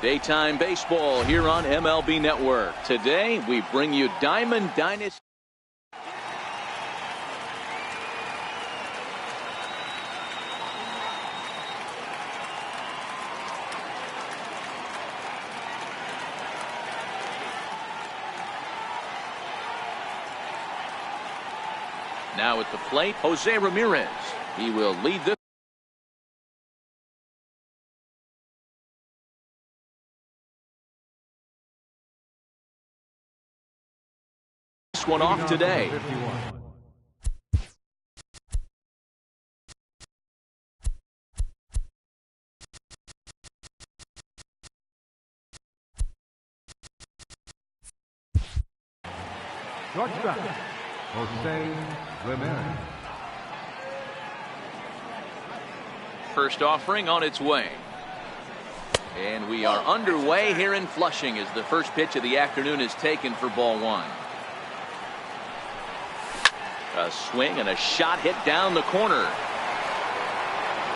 Daytime baseball here on MLB Network. Today we bring you Diamond Dynasty. Now at the plate, Jose Ramirez. He will lead this one off today. Shortstop, Jose Ramirez. First offering on its way. And we are underway here in Flushing as the first pitch of the afternoon is taken for ball one. A swing and a shot hit down the corner.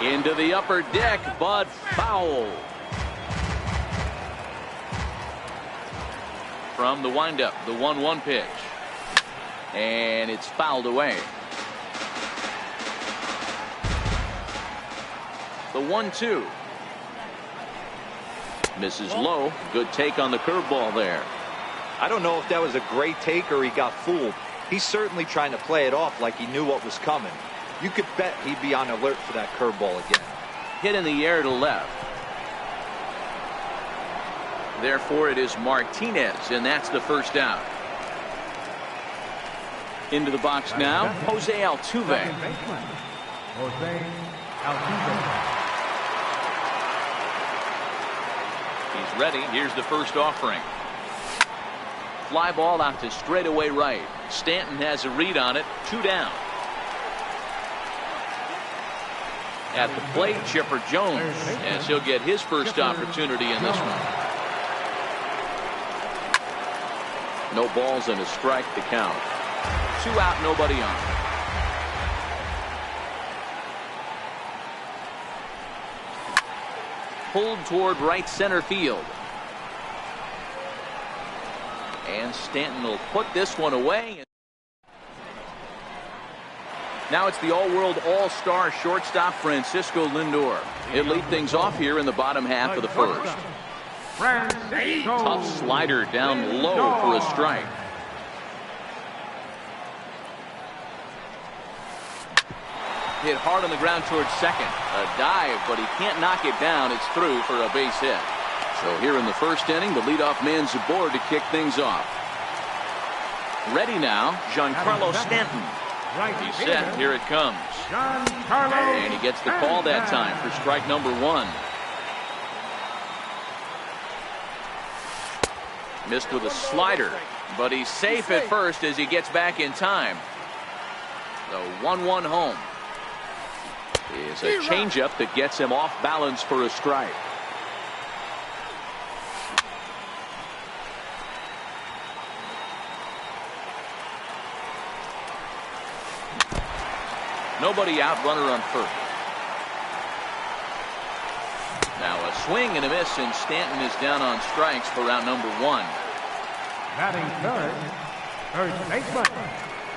Into the upper deck, but foul. From the windup, the 1-1 pitch. And it's fouled away. The 1-2. Misses low. Good take on the curveball there. I don't know if that was a great take or he got fooled. He's certainly trying to play it off like he knew what was coming. You could bet he'd be on alert for that curveball again. Hit in the air to left. Therefore, it is Martinez, and that's the first out. Into the box now, Jose Altuve. Jose Altuve. He's ready. Here's the first offering. Fly ball out to straightaway right. Stanton has a read on it. 2 down. At the plate, Chipper Jones, as he'll get his first opportunity in this one. No balls and a strike to count. 2 out, nobody on. Pulled toward right center field. And Stanton will put this one away. Now it's the all-world all-star shortstop Francisco Lindor. He'll lead things off here in the bottom half of the first. Tough slider down low for a strike. Hit hard on the ground towards second. A dive, but he can't knock it down. It's through for a base hit. So here in the first inning, the leadoff man's aboard to kick things off. Ready now, Giancarlo Stanton. He's set. Here it comes. And he gets the call that time for strike number 1. Missed with a slider, but he's safe at first as he gets back in time. The 1-1 home is a changeup that gets him off balance for a strike. Nobody out, runner on first. Now a swing and a miss, and Stanton is down on strikes for round number 1. Batting third baseman.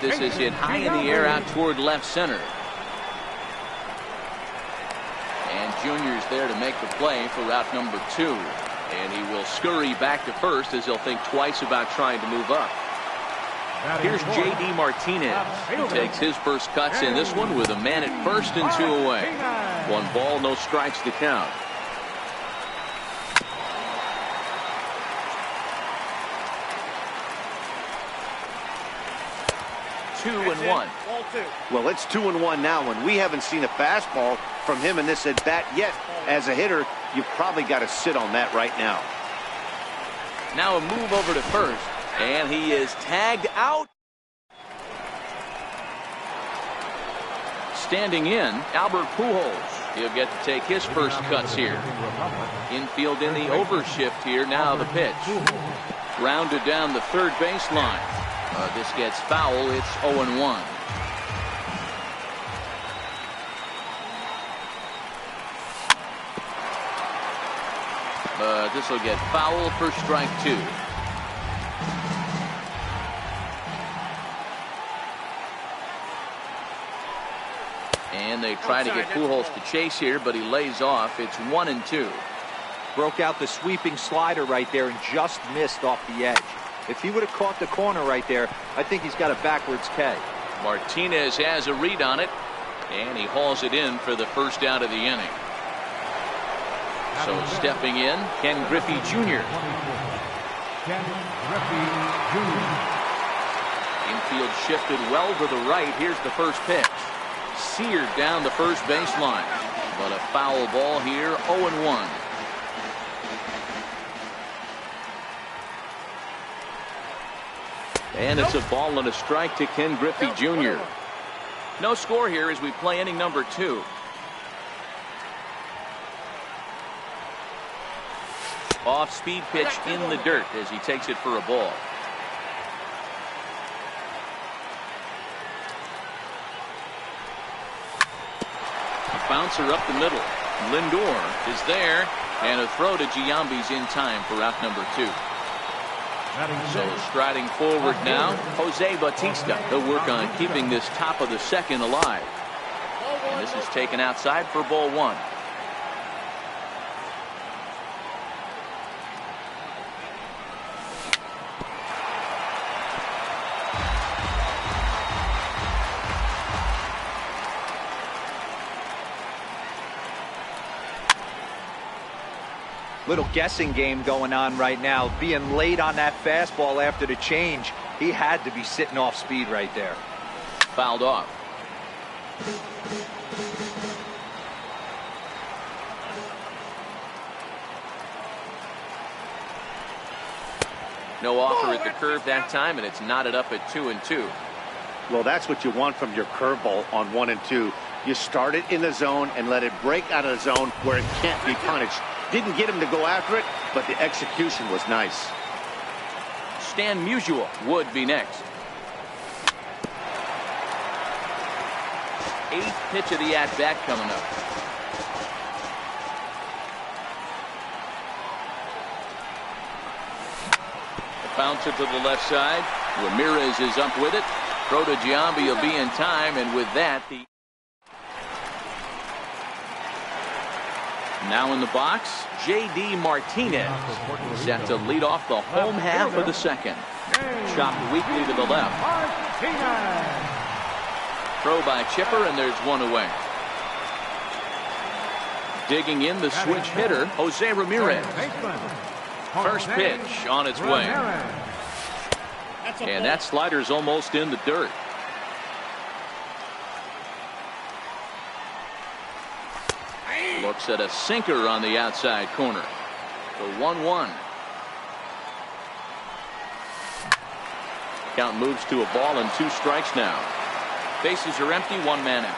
This is hit high in the air out toward left center. And Junior's there to make the play for route number 2. And he will scurry back to first as he'll think twice about trying to move up. Here's J.D. Martinez. He takes his first cuts in this one with a man at first and 2 away. 1 ball, no strikes to count. Two and one. Well, it's 2-1 now, and we haven't seen a fastball from him in this at bat yet. As a hitter, you've probably got to sit on that right now. Now a move over to first, and he is tagged out. Standing in, Albert Pujols. He'll get to take his first cuts here. Infield in the overshift here. Now the pitch. Grounded down the third baseline. This gets foul. It's 0-1. This will get foul for strike 2. And they try to get Pujols to chase here, but he lays off. It's 1-2. Broke out the sweeping slider right there and just missed off the edge. If he would have caught the corner right there, I think he's got a backwards K. Martinez has a read on it, and he hauls it in for the first out of the inning. So stepping in, Ken Griffey Jr. Ken Griffey Jr. Infield shifted well to the right. Here's the first pitch. Seared down the first baseline. But a foul ball here, 0-1. And it's a ball and a strike to Ken Griffey Jr. No score here as we play inning number 2. Off-speed pitch in the dirt as he takes it for a ball. A bouncer up the middle. Lindor is there, and a throw to Giambi's in time for out number 2. So striding forward now, Jose Bautista. He'll work on keeping this top of the second alive. And this is taken outside for ball 1. Little guessing game going on right now. Being late on that fastball after the change. He had to be sitting off speed right there. Fouled off. No offer at the curve that time, and it's knotted up at 2-2. Well, that's what you want from your curveball on 1 and 2. You start it in the zone and let it break out of the zone where it can't be punished. Didn't get him to go after it, but the execution was nice. Stan Musial would be next. 8th pitch of the at-bat coming up. A bouncer to the left side. Ramirez is up with it. Throw to Giambi will be in time, and with that, the now in the box, J.D. Martinez set to lead off the home half of the second. Chopped weakly to the left. Throw by Chipper, and there's one away. Digging in the switch hitter, Jose Ramirez. First pitch on its way. And that slider's almost in the dirt. Looks at a sinker on the outside corner. The 1-1. Count moves to a ball and 2 strikes now. Bases are empty, 1 man out.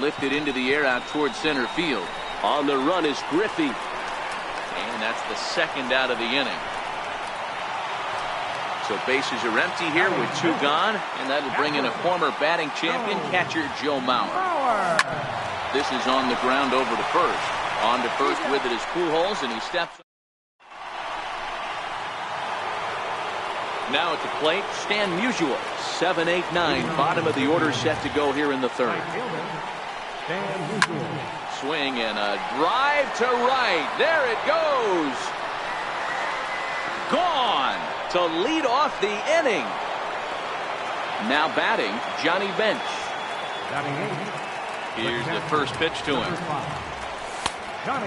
Lifted into the air out towards center field. On the run is Griffey. And that's the second out of the inning. So bases are empty here with 2 gone, and that'll bring in a former batting champion, catcher Joe Mauer. This is on the ground over to first. On to first with it is Pujols, and he steps. Now at the plate, Stan Musial. 7, 8, 9. Bottom of the order set to go here in the 3rd. Swing and a drive to right. There it goes. Gone to lead off the inning. Now batting, Johnny Bench. Here's the first pitch to him.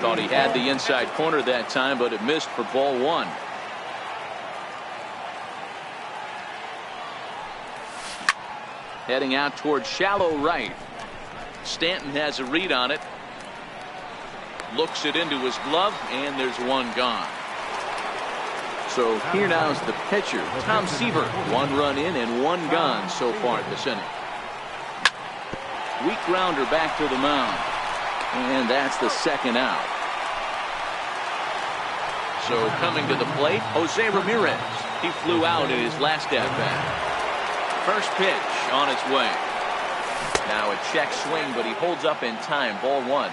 Thought he had the inside corner that time, but it missed for ball 1. Heading out towards shallow right. Stanton has a read on it. Looks it into his glove, and there's 1 gone. So here now is the pitcher, Tom Seaver. 1 run in and 1 gone so far this inning. Weak grounder back to the mound. And that's the 2nd out. So coming to the plate, Jose Ramirez. He flew out in his last at-bat. First pitch on its way. Now a check swing, but he holds up in time. Ball one.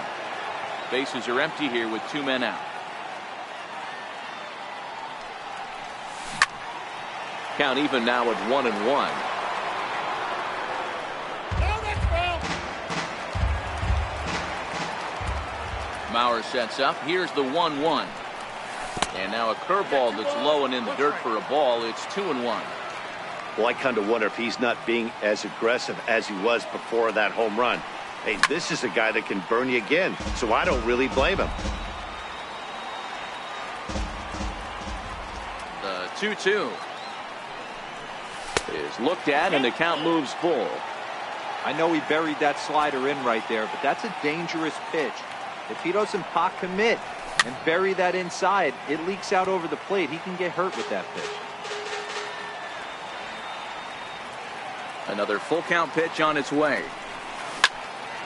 Bases are empty here with 2 men out. Count even now at 1-1. Mauer sets up. Here's the 1-1. And now a curveball that's low and in the dirt for a ball. It's 2-1. Well, I kind of wonder if he's not being as aggressive as he was before that home run. Hey, this is a guy that can burn you again, so I don't really blame him. The 2-2 is looked at, and the count moves full. I know he buried that slider in right there, but that's a dangerous pitch. If he doesn't pot commit and bury that inside, it leaks out over the plate. He can get hurt with that pitch. Another full count pitch on its way.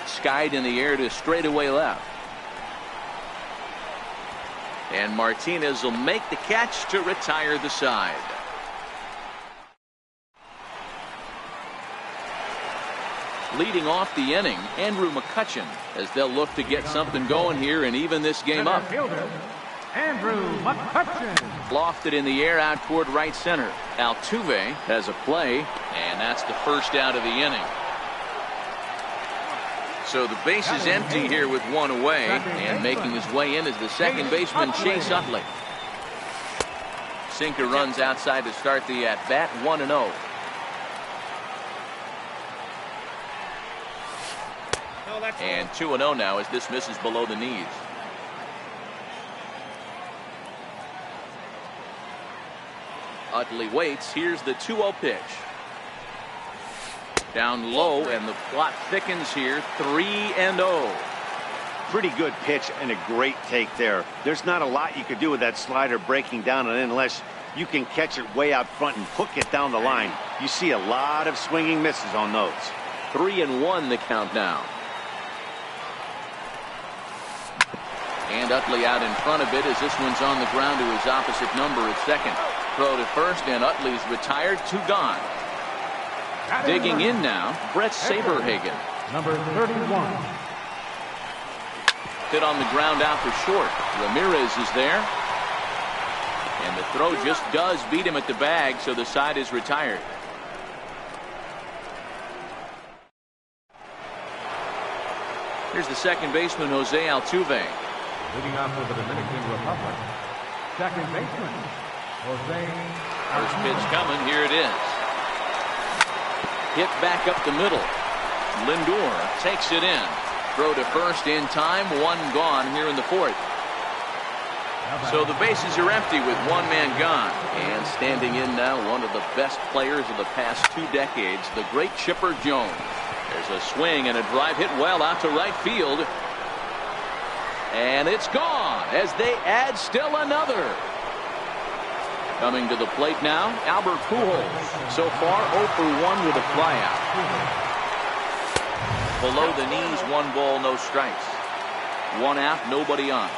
Skied in the air to straightaway left. And Martinez will make the catch to retire the side. Leading off the inning, Andrew McCutchen, as they'll look to get something going here and even this game up. Andrew McCutchen. Lofted in the air out toward right center. Altuve has a play, and that's the first out of the inning. So the base is empty here with 1 away, and making his way in is the second baseman Chase Utley. Sinker runs outside to start the at-bat. 1-0. And 2-0 now as this misses below the knees. Utley waits. Here's the 2-0 pitch. Down low, and the plot thickens here. 3-0. Pretty good pitch and a great take there. There's not a lot you could do with that slider breaking down and in unless you can catch it way out front and hook it down the line. You see a lot of swinging misses on those. 3-1 the count now. And Utley out in front of it as this one's on the ground to his opposite number at second. Throw to first, and Utley's retired. 2 gone. Digging in now, Brett Saberhagen. Number 31. Hit on the ground out for short. Ramirez is there. And the throw just does beat him at the bag, so the side is retired. Here's the second baseman, Jose Altuve. Leading off for the Dominican Republic, second baseman, Jose. First pitch coming. Here it is. Hit back up the middle. Lindor takes it in. Throw to first in time. 1 gone here in the 4th. So the bases are empty with 1 man gone. And standing in now, one of the best players of the past 2 decades, the great Chipper Jones. There's a swing and a drive hit well out to right field. And it's gone as they add still another. Coming to the plate now, Albert Pujols. So far 0 for 1 with a flyout. Below the knees, 1 ball, no strikes. 1 out, nobody on.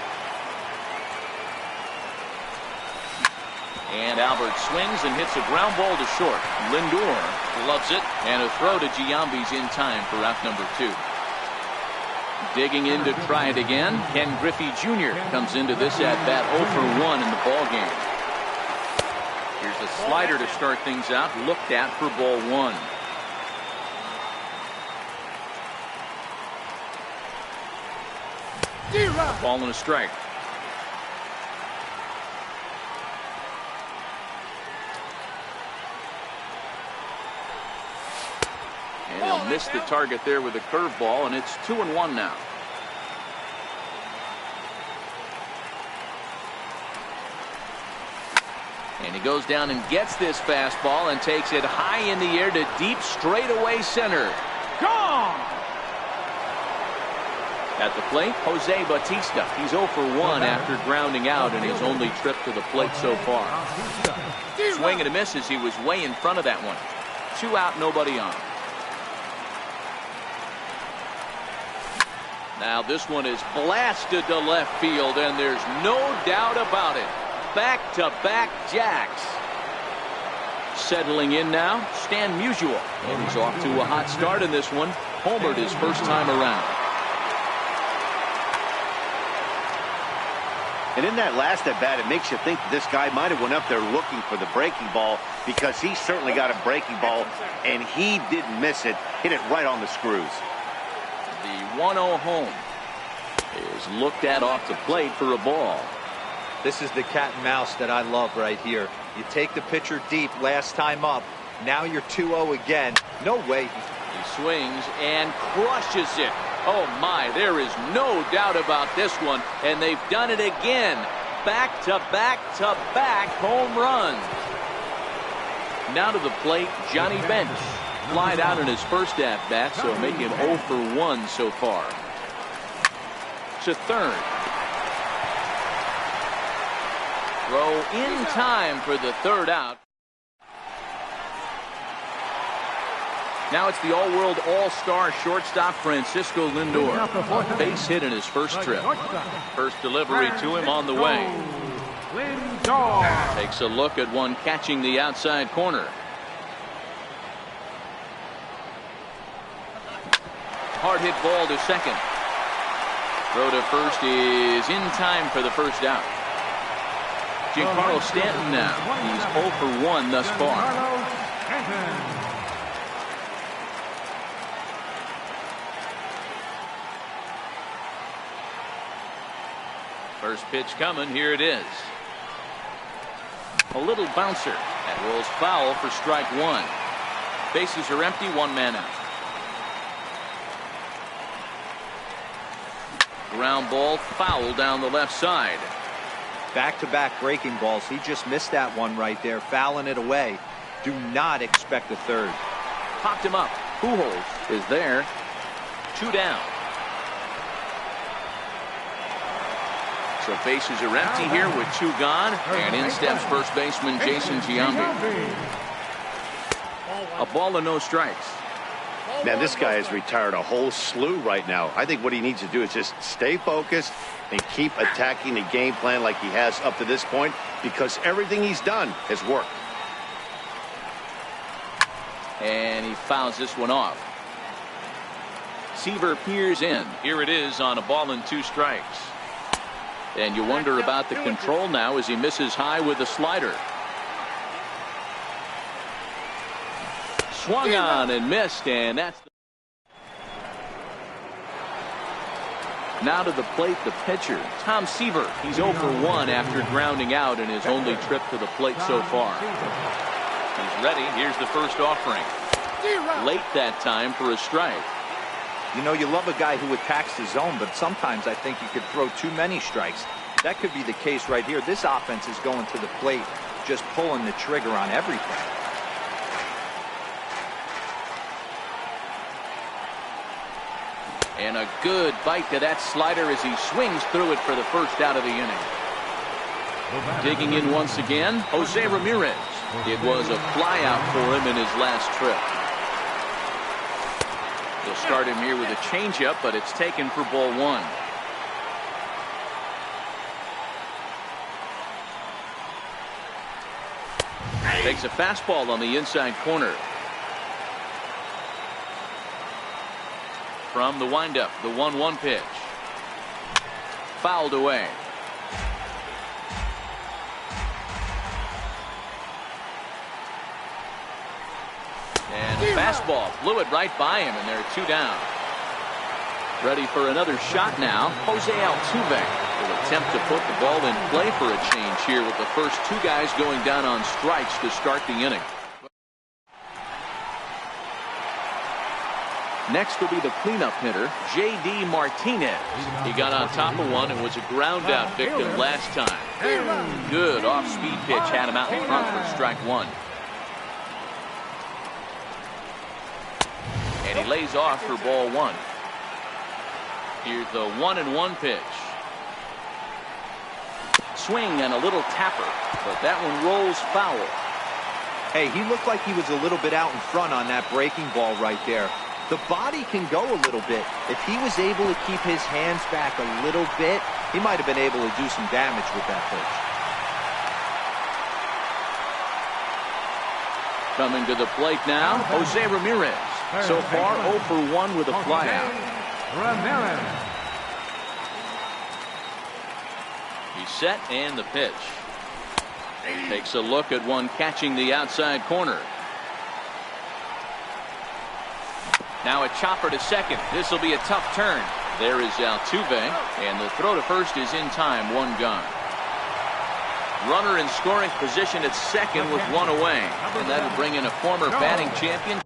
And Albert swings and hits a ground ball to short. Lindor loves it, and a throw to Giambi's in time for out number 2. Digging in to try it again. Ken Griffey Jr. comes into this at-bat 0 for 1 in the ball game. Here's a slider to start things out. Looked at for ball 1. Ball and a strike. And he'll miss the target there with a curveball, and it's 2-1 now. And he goes down and gets this fastball and takes it high in the air to deep straightaway center. Gone! At the plate, Jose Bautista. He's 0 for 1 after grounding out in his only trip to the plate so far. Swing and a miss as he was way in front of that one. 2 out, nobody on. Now this one is blasted to left field, and there's no doubt about it. Back-to-back jacks. Settling in now, Stan Musial. And he's off to a hot start in this one. Homered his first time around. And in that last at bat, it makes you think that this guy might have went up there looking for the breaking ball, because he certainly got a breaking ball, and he didn't miss it. Hit it right on the screws. The 1-0 home is looked at off the plate for a ball. This is the cat and mouse that I love right here. You take the pitcher deep last time up. Now you're 2-0 again. No way. He swings and crushes it. Oh my, there is no doubt about this one. And they've done it again. Back to back to back home runs. Now to the plate, Johnny Bench. Flied out in his first at-bat, so make him 0 for 1 so far. To third. Throw in time for the third out. Now it's the all-world all-star shortstop Francisco Lindor. A base hit in his first trip. First delivery to him on the way. Takes a look at one catching the outside corner. Hard hit ball to second. Throw to first is in time for the first out. Giancarlo Stanton now. He's 0 for 1 thus far. First pitch coming. Here it is. A little bouncer. That rolls foul for strike 1. Bases are empty. 1 man out. Ground ball foul down the left side. Back-to-back breaking balls. He just missed that one right there, fouling it away. Do not expect a third. Popped him up. Pujols is there. 2 down. So bases are empty here with 2 gone. And in steps first baseman Jason Giambi. A ball and no strikes. Man, this guy has retired a whole slew right now. I think what he needs to do is just stay focused and keep attacking the game plan like he has up to this point, because everything he's done has worked. And he fouls this one off. Seaver peers in. Here it is on a ball and 2 strikes. And you wonder about the control now as he misses high with the slider. Swung on and missed, and that's now to the plate, the pitcher, Tom Seaver. He's 0 for 1 after grounding out in his only trip to the plate so far. He's ready. Here's the first offering. Late that time for a strike. You know, you love a guy who attacks the zone, but sometimes I think you could throw too many strikes. That could be the case right here. This offense is going to the plate, just pulling the trigger on everything. And a good bite to that slider as he swings through it for the first out of the inning. Digging in once again, Jose Ramirez. It was a flyout for him in his last trip. They'll start him here with a changeup, but it's taken for ball 1. Takes a fastball on the inside corner. From the windup, the 1-1 pitch. Fouled away. And the fastball blew it right by him, and there are 2 down. Ready for another shot now. Jose Altuve will attempt to put the ball in play for a change here with the first 2 guys going down on strikes to start the inning. Next will be the cleanup hitter, J.D. Martinez. He got on top of one and was a ground out victim last time. Good off-speed pitch had him out in front for strike 1. And he lays off for ball 1. Here's the 1-1 pitch. Swing and a little tapper, but that one rolls foul. Hey, he looked like he was a little bit out in front on that breaking ball right there. The body can go a little bit. If he was able to keep his hands back a little bit, he might have been able to do some damage with that pitch. Coming to the plate now, Jose Ramirez. So far, 0 for 1 with a flyout. Ramirez. He's set and the pitch. Takes a look at one catching the outside corner. Now a chopper to second. This will be a tough turn. There is Altuve, and the throw to first is in time, 1 gone. Runner in scoring position at second with 1 away, and that'll bring in a former batting champion.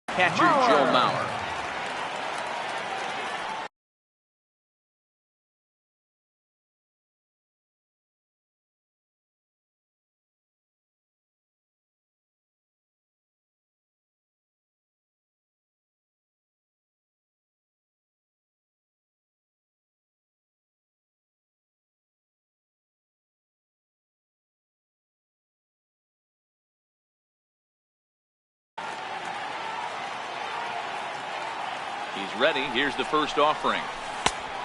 Catcher Joe Mauer. He's ready. Here's the first offering.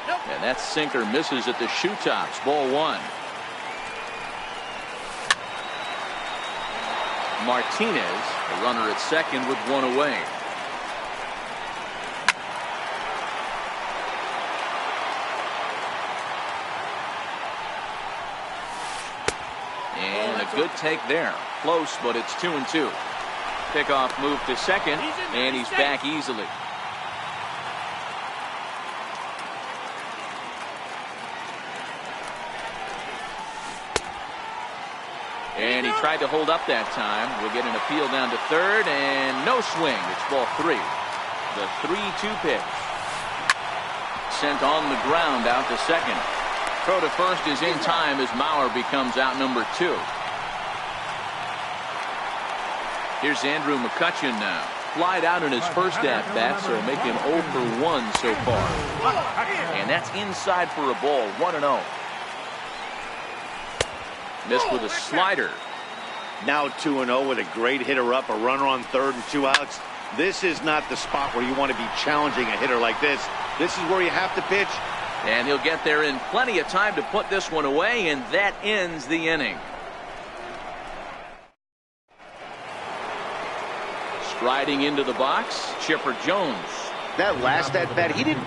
And that sinker misses at the shoe tops. Ball 1. Martinez, the runner at second with 1 away. And a good take there. Close, but it's 2-2. Pickoff move to second, and he's back easily. And he tried to hold up that time. We'll get an appeal down to third, and no swing. It's ball 3. The 3-2 pitch. Sent on the ground out to second. Throw to first is in time as Mauer becomes out number 2. Here's Andrew McCutchen now. Flied out in his first at-bat, so make him 0 for 1 so far. And that's inside for a ball, 1-0. Missed with a slider. Now 2-0 with a great hitter up, a runner on third and 2 outs. This is not the spot where you want to be challenging a hitter like this. This is where you have to pitch. And he'll get there in plenty of time to put this one away, and that ends the inning. Striding into the box, Chipper Jones. That last at bat, he didn't.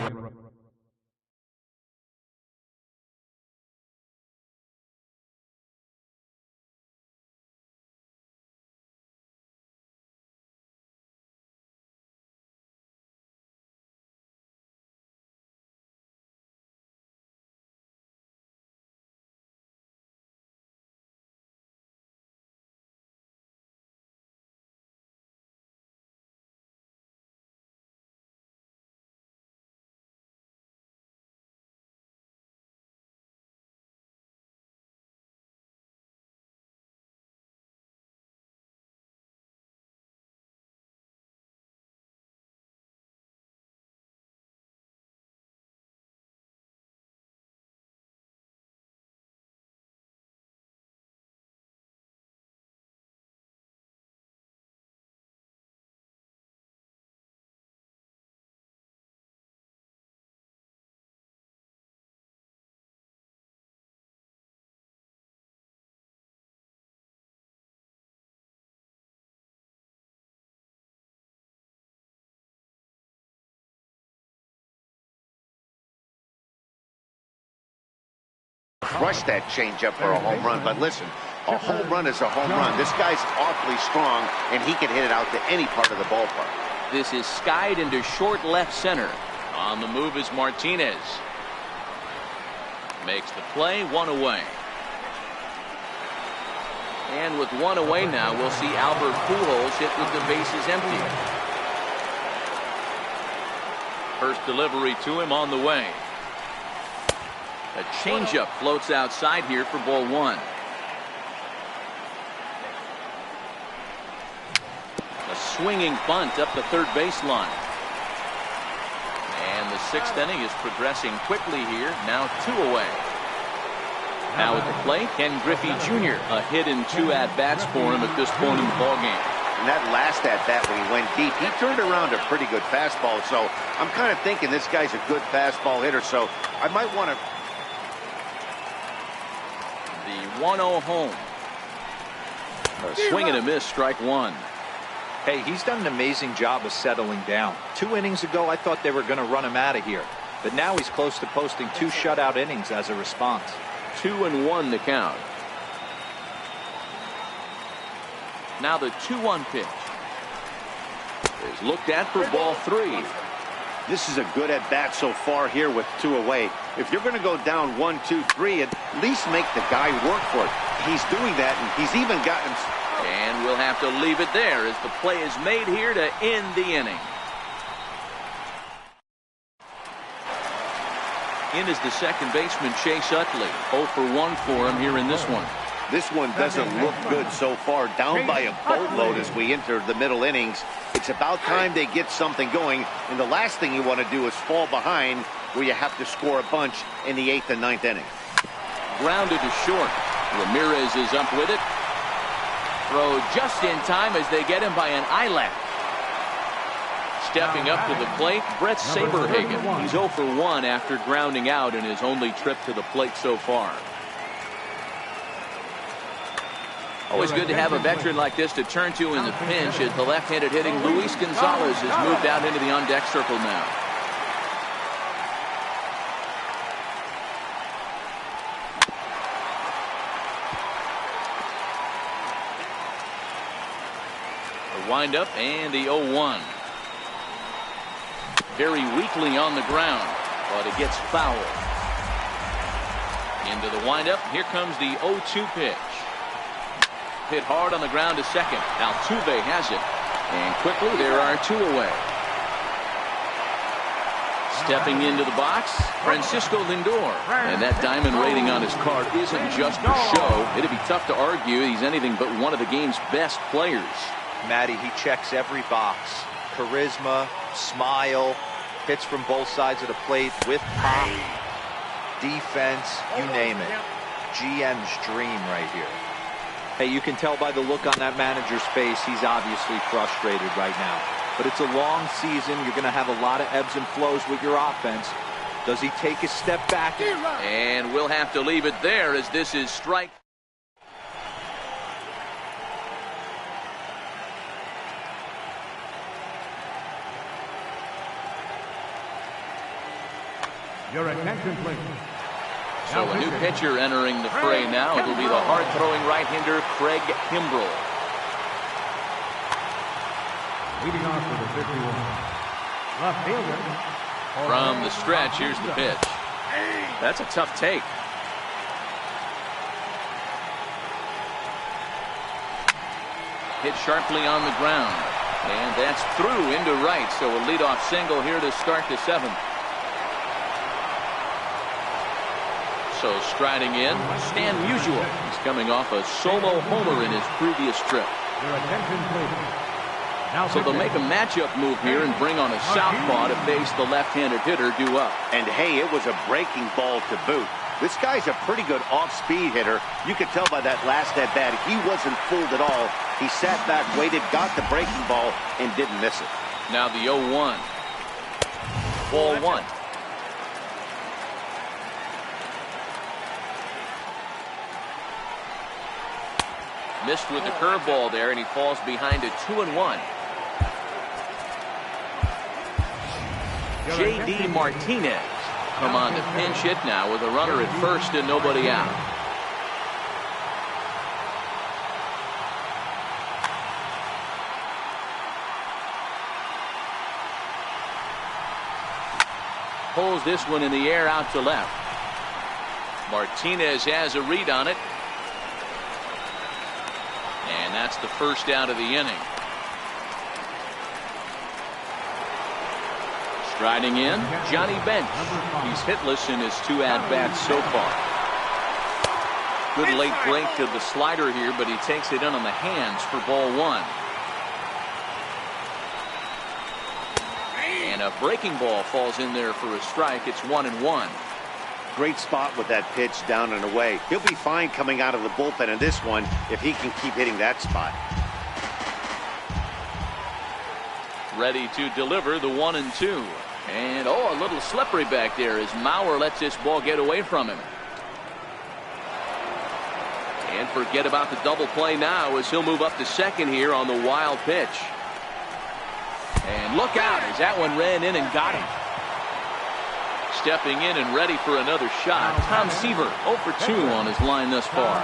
Crushed that changeup for a home run, but listen, a home run is a home run. This guy's awfully strong, and he can hit it out to any part of the ballpark. This is skied into short left center. On the move is Martinez. Makes the play, 1 away. And with 1 away now, we'll see Albert Pujols hit with the bases empty. First delivery to him on the way. A changeup floats outside here for ball 1. A swinging bunt up the third baseline. And the 6th inning is progressing quickly here. Now 2 away. Now at the plate, Ken Griffey Jr. A hit and 2 at-bats for him at this point in the ballgame. And that last at-bat when he went deep, he turned around a pretty good fastball. So I'm kind of thinking this guy's a good fastball hitter. So I might want to. The 1-0 home. A swing and a miss, strike one. Hey, he's done an amazing job of settling down. 2 innings ago, I thought they were going to run him out of here. But now he's close to posting 2 shutout innings as a response. 2-1 the count. Now the 2-1 pitch is looked at for ball 3. This is a good at-bat so far here with 2 away. If you're going to go down 1, 2, 3, at least make the guy work for it. He's doing that, and he's even gotten. And we'll have to leave it there as the play is made here to end the inning. In is the second baseman, Chase Utley. 0 for 1 for him here in this one. This one doesn't look good so far. Down by a boatload as we enter the middle innings. It's about time they get something going. And the last thing you want to do is fall behind where you have to score a bunch in the 8th and 9th inning. Grounded to short. Ramirez is up with it. Throw just in time as they get him by an eyelash. Stepping up to the plate, Brett Saberhagen. He's 0 for 1 after grounding out in his only trip to the plate so far. Always good to have a veteran like this to turn to in the pinch as the left-handed hitting Luis Gonzalez has moved out into the on-deck circle now. The windup and the 0-1. Very weakly on the ground, but it gets fouled. Into the windup. Here comes the 0-2 pitch. Hit hard on the ground to second. Altuve has it. And quickly there are 2 away. Stepping into the box, Francisco Lindor. And that diamond rating on his card isn't just for show. It'd be tough to argue he's anything but one of the game's best players. Matty, he checks every box. Charisma, smile, hits from both sides of the plate with pop, defense, you name it. GM's dream right here. Hey, you can tell by the look on that manager's face he's obviously frustrated right now. But it's a long season. You're going to have a lot of ebbs and flows with your offense. Does he take a step back? And we'll have to leave it there as this is strike. Your attention, please. So a new pitcher entering the fray now. It'll be the hard-throwing right-hander Craig Kimbrell. Leading off for the 51. Left fielder. From the stretch, here's the pitch. That's a tough take. Hit sharply on the ground. And that's through into right. So a leadoff single here to start the 7th. So striding in, Stan Musial. He's coming off a solo homer in his previous trip. Your attention, please. Now So they'll make a matchup move here and bring on a southpaw to face the left-handed hitter due up. And hey, it was a breaking ball to boot. This guy's a pretty good off-speed hitter. You could tell by that last at-bat he wasn't fooled at all. He sat back, waited, got the breaking ball, and didn't miss it. Now the 0-1. Ball 1. Missed with the curveball there, and he falls behind it 2-1. J.D. Martinez come on to pinch hit now with a runner at first and nobody out. Pulls this one in the air out to left. Martinez has a read on it. And that's the first out of the inning. Striding in, Johnny Bench. He's hitless in his 2 at-bats so far. Good late break to the slider here, but he takes it in on the hands for ball 1. And a breaking ball falls in there for a strike. It's 1-1. Great spot with that pitch down and away. He'll be fine coming out of the bullpen in this one if he can keep hitting that spot. Ready to deliver the 1-2. And, oh, a little slippery back there as Mauer lets this ball get away from him. And forget about the double play now as he'll move up to second here on the wild pitch. And look out as that one ran in and got him. Stepping in and ready for another shot. Tom Seaver 0 for 2 on his line thus far.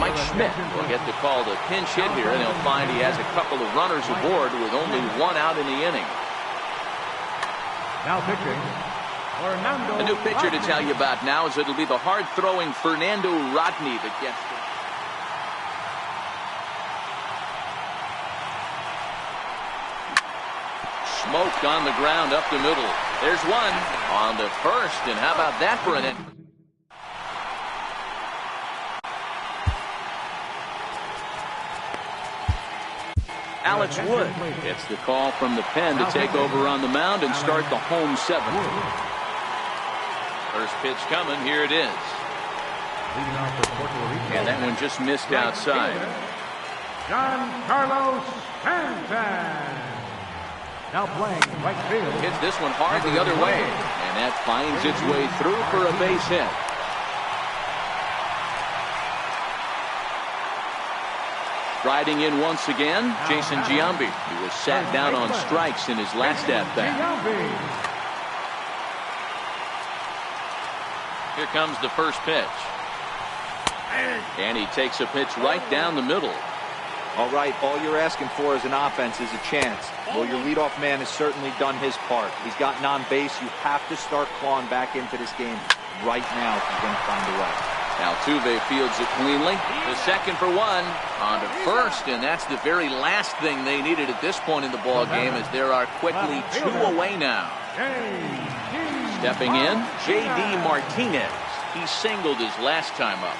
Mike Schmidt will get the call to pinch hit here, and he'll find he has a couple of runners aboard with only one out in the inning. Now pitching, Fernando. A new pitcher to tell you about now is it'll be the hard-throwing Fernando Rodney that gets the... Smoked on the ground up the middle. There's one on the first, and how about that for an end? Alex Wood gets the call from the pen to take over on the mound and start the home 7th. First pitch coming. Here it is. And that one just missed outside. Giancarlo Stanton. Now playing right field. Hits this one hard the other way. And that finds its way through for a base hit. Riding in once again, Jason Giambi, who was sat down on strikes in his last at-bat. Here comes the first pitch. And he takes a pitch right down the middle. All right, all you're asking for as an offense is a chance. Well, your leadoff man has certainly done his part. He's gotten on base. You have to start clawing back into this game right now if you're going to find a way. Altuve fields it cleanly. The second for one. On to first, and that's the very last thing they needed at this point in the ball game, as there are quickly 2 away now. Stepping in, J.D. Martinez. He singled his last time up.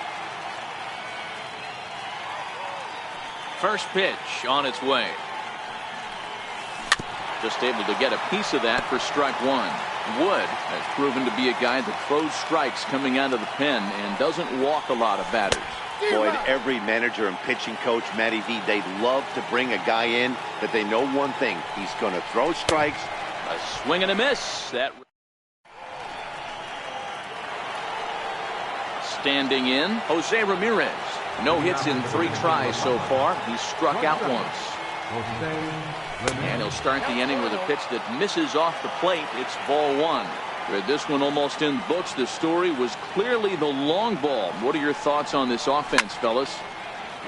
First pitch on its way. Just able to get a piece of that for strike 1. Wood has proven to be a guy that throws strikes coming out of the pen and doesn't walk a lot of batters. Boyd, every manager and pitching coach, Matty V, they'd love to bring a guy in that they know one thing. He's going to throw strikes. A swing and a miss. That standing in, Jose Ramirez. No hits in 3 tries so far. He's struck out once. And he'll start the inning with a pitch that misses off the plate. It's ball 1. With this one almost in books, the story was clearly the long ball. What are your thoughts on this offense, fellas?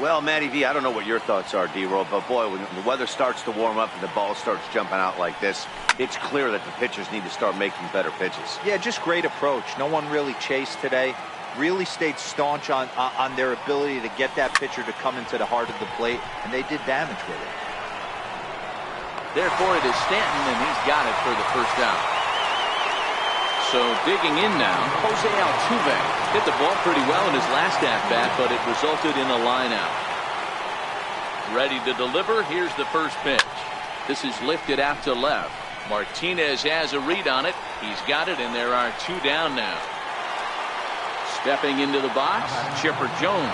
Well, Matty V, I don't know what your thoughts are, D-Roll, but boy, when the weather starts to warm up and the ball starts jumping out like this, it's clear that the pitchers need to start making better pitches. Yeah, just great approach. No one really chased today. Really stayed staunch on their ability to get that pitcher to come into the heart of the plate, and they did damage with it. Therefore, it is Stanton, and he's got it for the first out. So digging in now, Jose Altuve hit the ball pretty well in his last at-bat, but it resulted in a line out. Ready to deliver. Here's the first pitch. This is lifted out to left. Martinez has a read on it. He's got it, and there are 2 down now. Stepping into the box, Chipper Jones.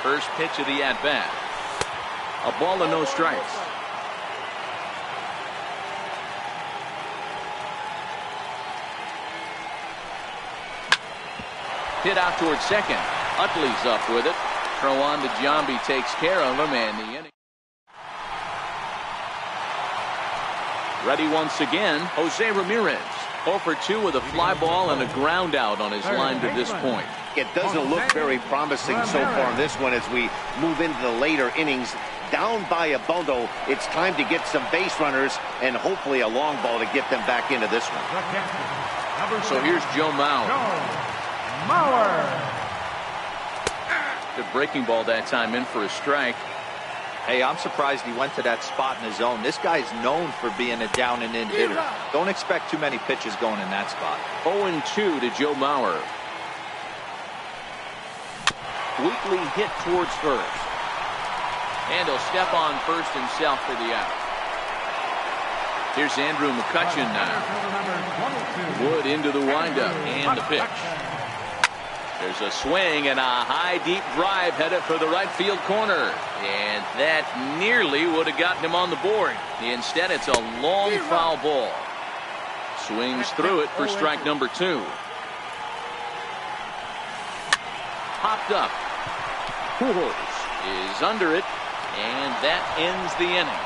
First pitch of the at-bat. A ball and no strikes. Hit out towards second. Utley's up with it. Throw on to Giambi, takes care of him, and the inning. Ready once again, Jose Ramirez. 0 for 2 with a fly ball and a ground out on his line to this point. It doesn't look very promising so far in this one as we move into the later innings. Down by a bundle, it's time to get some base runners and hopefully a long ball to get them back into this one. So here's Joe Mauer. Good breaking ball that time, in for a strike. Hey, I'm surprised he went to that spot in the zone. This guy's known for being a down and in hitter. Don't expect too many pitches going in that spot. 0-2 to Joe Mauer. Weekly hit towards first. And he'll step on first himself for the out. Here's Andrew McCutchen now. Wood into the windup and the pitch. There's a swing and a high deep drive headed for the right field corner. And that nearly would have gotten him on the board. Instead, it's a long foul ball. Swings through it for strike number 2. Popped up. Pujols is under it, and that ends the inning.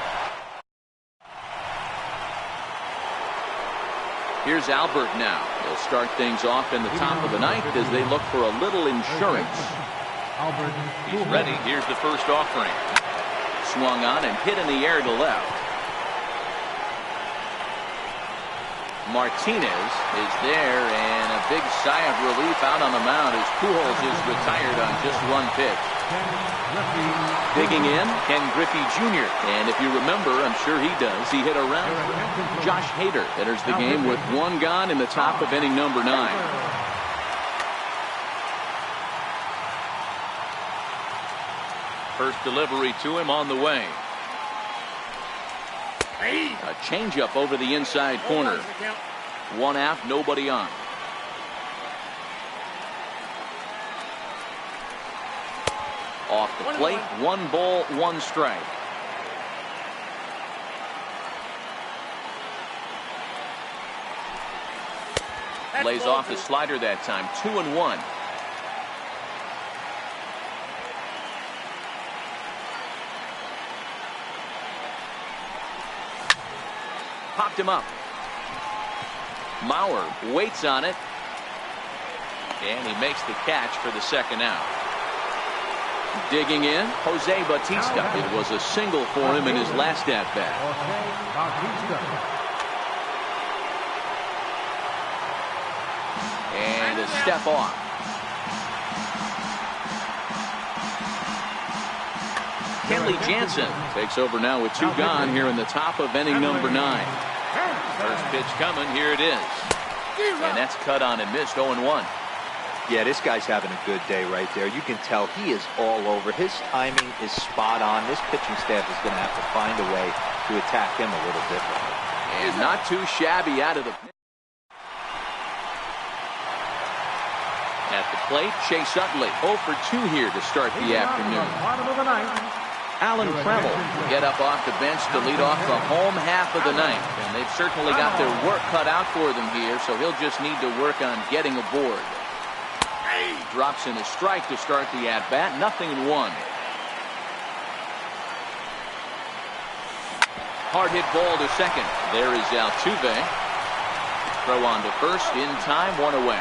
Here's Albert now. They'll start things off in the top of the ninth as they look for a little insurance. He's ready. Here's the first offering. Swung on and hit in the air to left. Martinez is there, and a big sigh of relief out on the mound as Pujols is retired on just one pitch. Digging in, Ken Griffey Jr. And if you remember, I'm sure he does, he hit a rounder. Josh Hader enters the game with 1 gone in the top of inning number 9. First delivery to him on the way. A changeup over the inside corner. 1 out, nobody on. Off the plate, 1 ball, 1 strike. Lays off the slider that time. 2-1. Popped him up. Mauer waits on it. And he makes the catch for the second out. Digging in, Jose Bautista. It was a single for him in his last at-bat. And a step off. Kenley Jansen takes over now with 2 gone here in the top of inning number 9. First pitch coming, here it is. And that's cut on and missed. 0-1. Yeah, this guy's having a good day right there. You can tell he is all over. His timing is spot on. This pitching staff is going to have to find a way to attack him a little differently. And not too shabby out of the pit. At the plate, Chase Utley 0 for 2 here to start the afternoon. Alan Trammell will get up off the bench to lead off the home half of the ninth. And they've certainly got their work cut out for them here, so he'll just need to work on getting aboard. Drops in a strike to start the at-bat. 0-1. Hard hit ball to second. There is Altuve. Throw on to first in time. 1 away.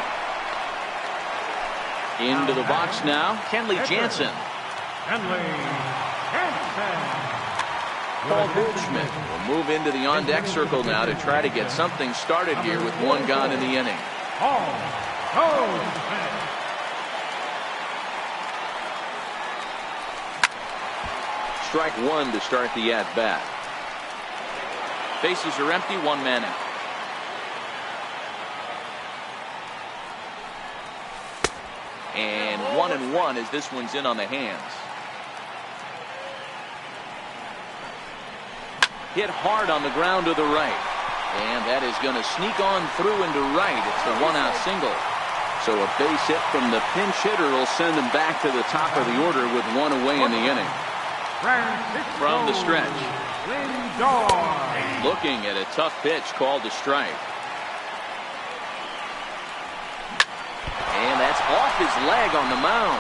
Into the box now, Kenley Jansen. Paul Goldschmidt will move into the on-deck circle now to try to get something started here with 1 gone in the inning. Strike 1 to start the at-bat. Bases are empty, 1 man out. And 1-1 as this one's in on the hands. Hit hard on the ground to the right. And that is going to sneak on through into right. It's the 1-out single. So a base hit from the pinch hitter will send him back to the top of the order with 1 away in the inning. From the stretch. Looking at a tough pitch called a strike. And that's off his leg on the mound.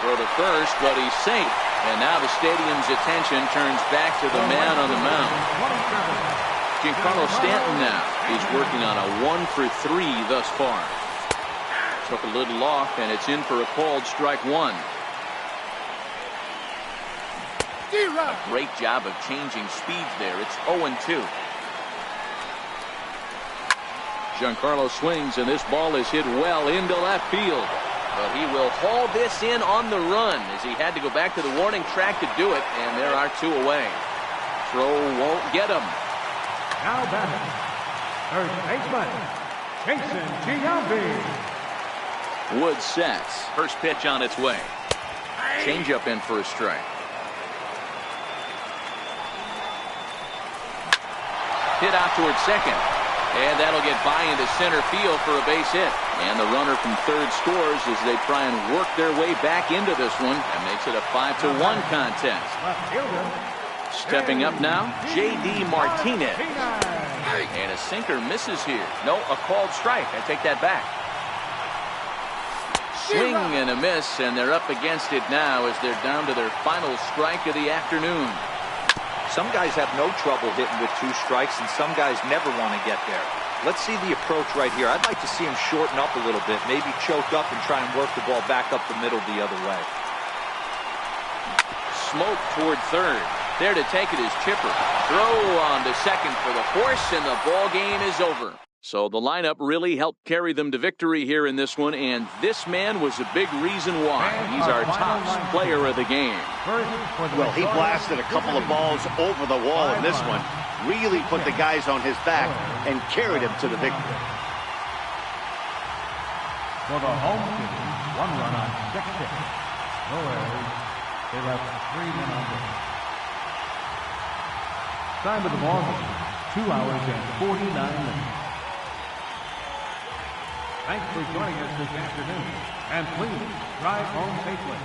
Throw to first, but he's safe. And now the stadium's attention turns back to the man on the mound. Giancarlo Stanton now. He's working on a 1 for 3 thus far. Took a little off, and it's in for a called strike 1. A great job of changing speeds there. It's 0-2. Giancarlo swings, and this ball is hit well into left field. But he will haul this in on the run as he had to go back to the warning track to do it, and there are 2 away. Throw won't get him. Now batting, third baseman, Jason Giambi. Wood sets. First pitch on its way. Changeup in for a strike. Hit out towards second. And that'll get by into center field for a base hit. And the runner from third scores as they try and work their way back into this one. That makes it a 5-1 contest. Stepping up now, J.D. Martinez. And a sinker misses here. No, a called strike. I take that back. Swing and a miss, and they're up against it now as they're down to their final strike of the afternoon. Some guys have no trouble hitting with 2 strikes, and some guys never want to get there. Let's see the approach right here. I'd like to see him shorten up a little bit, maybe choke up and try and work the ball back up the middle the other way. Smoke toward third. There to take it is Chipper. Throw on to second for the force, and the ball game is over. So the lineup really helped carry them to victory here in this one, and this man was a big reason why. He's our top player of the game. Well, he blasted a couple of balls over the wall in this one. Really put the guys on his back and carried him to the victory. For the home team, 1 run on 6 hits. No errors. They left 3 men on base. Time of the ball game, 2 hours and 49 minutes. Thanks for joining us this afternoon, and please drive home safely.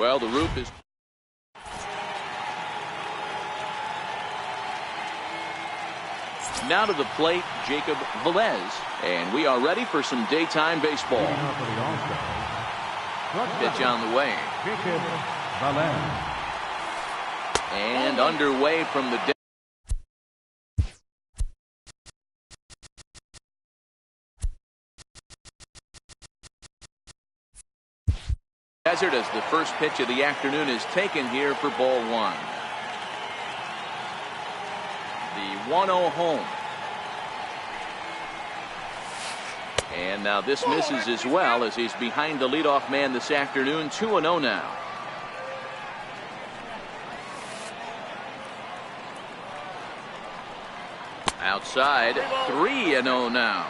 Well, the roof is... Now to the plate, Jacob Velez. And we are ready for some daytime baseball. Pitch on the way. Jacob Velez. And underway from the... Desert as the first pitch of the afternoon is taken here for ball one. The 1-0 home. And now this misses as well as he's behind the leadoff man this afternoon. 2-0 now. Outside, 3-0 now.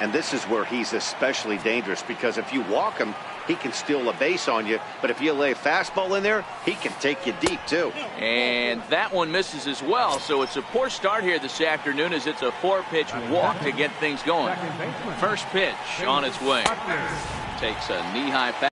And this is where he's especially dangerous, because if you walk him, he can steal a base on you. But if you lay a fastball in there, he can take you deep, too. And that one misses as well. So it's a poor start here this afternoon as it's a 4-pitch walk to get things going. First pitch on its way. Takes a knee-high pass.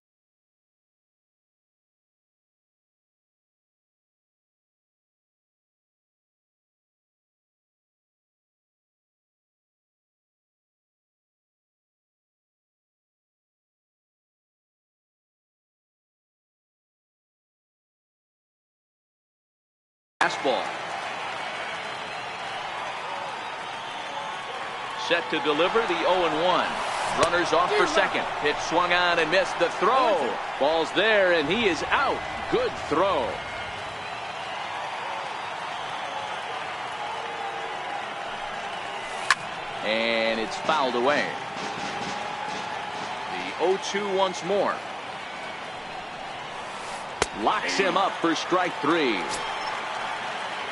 Fastball. Set to deliver the 0-1. Runners off for second. Pitch swung on and missed. The throw. Ball's there and he is out. Good throw. And it's fouled away. The 0-2 once more. Locks him up for strike three.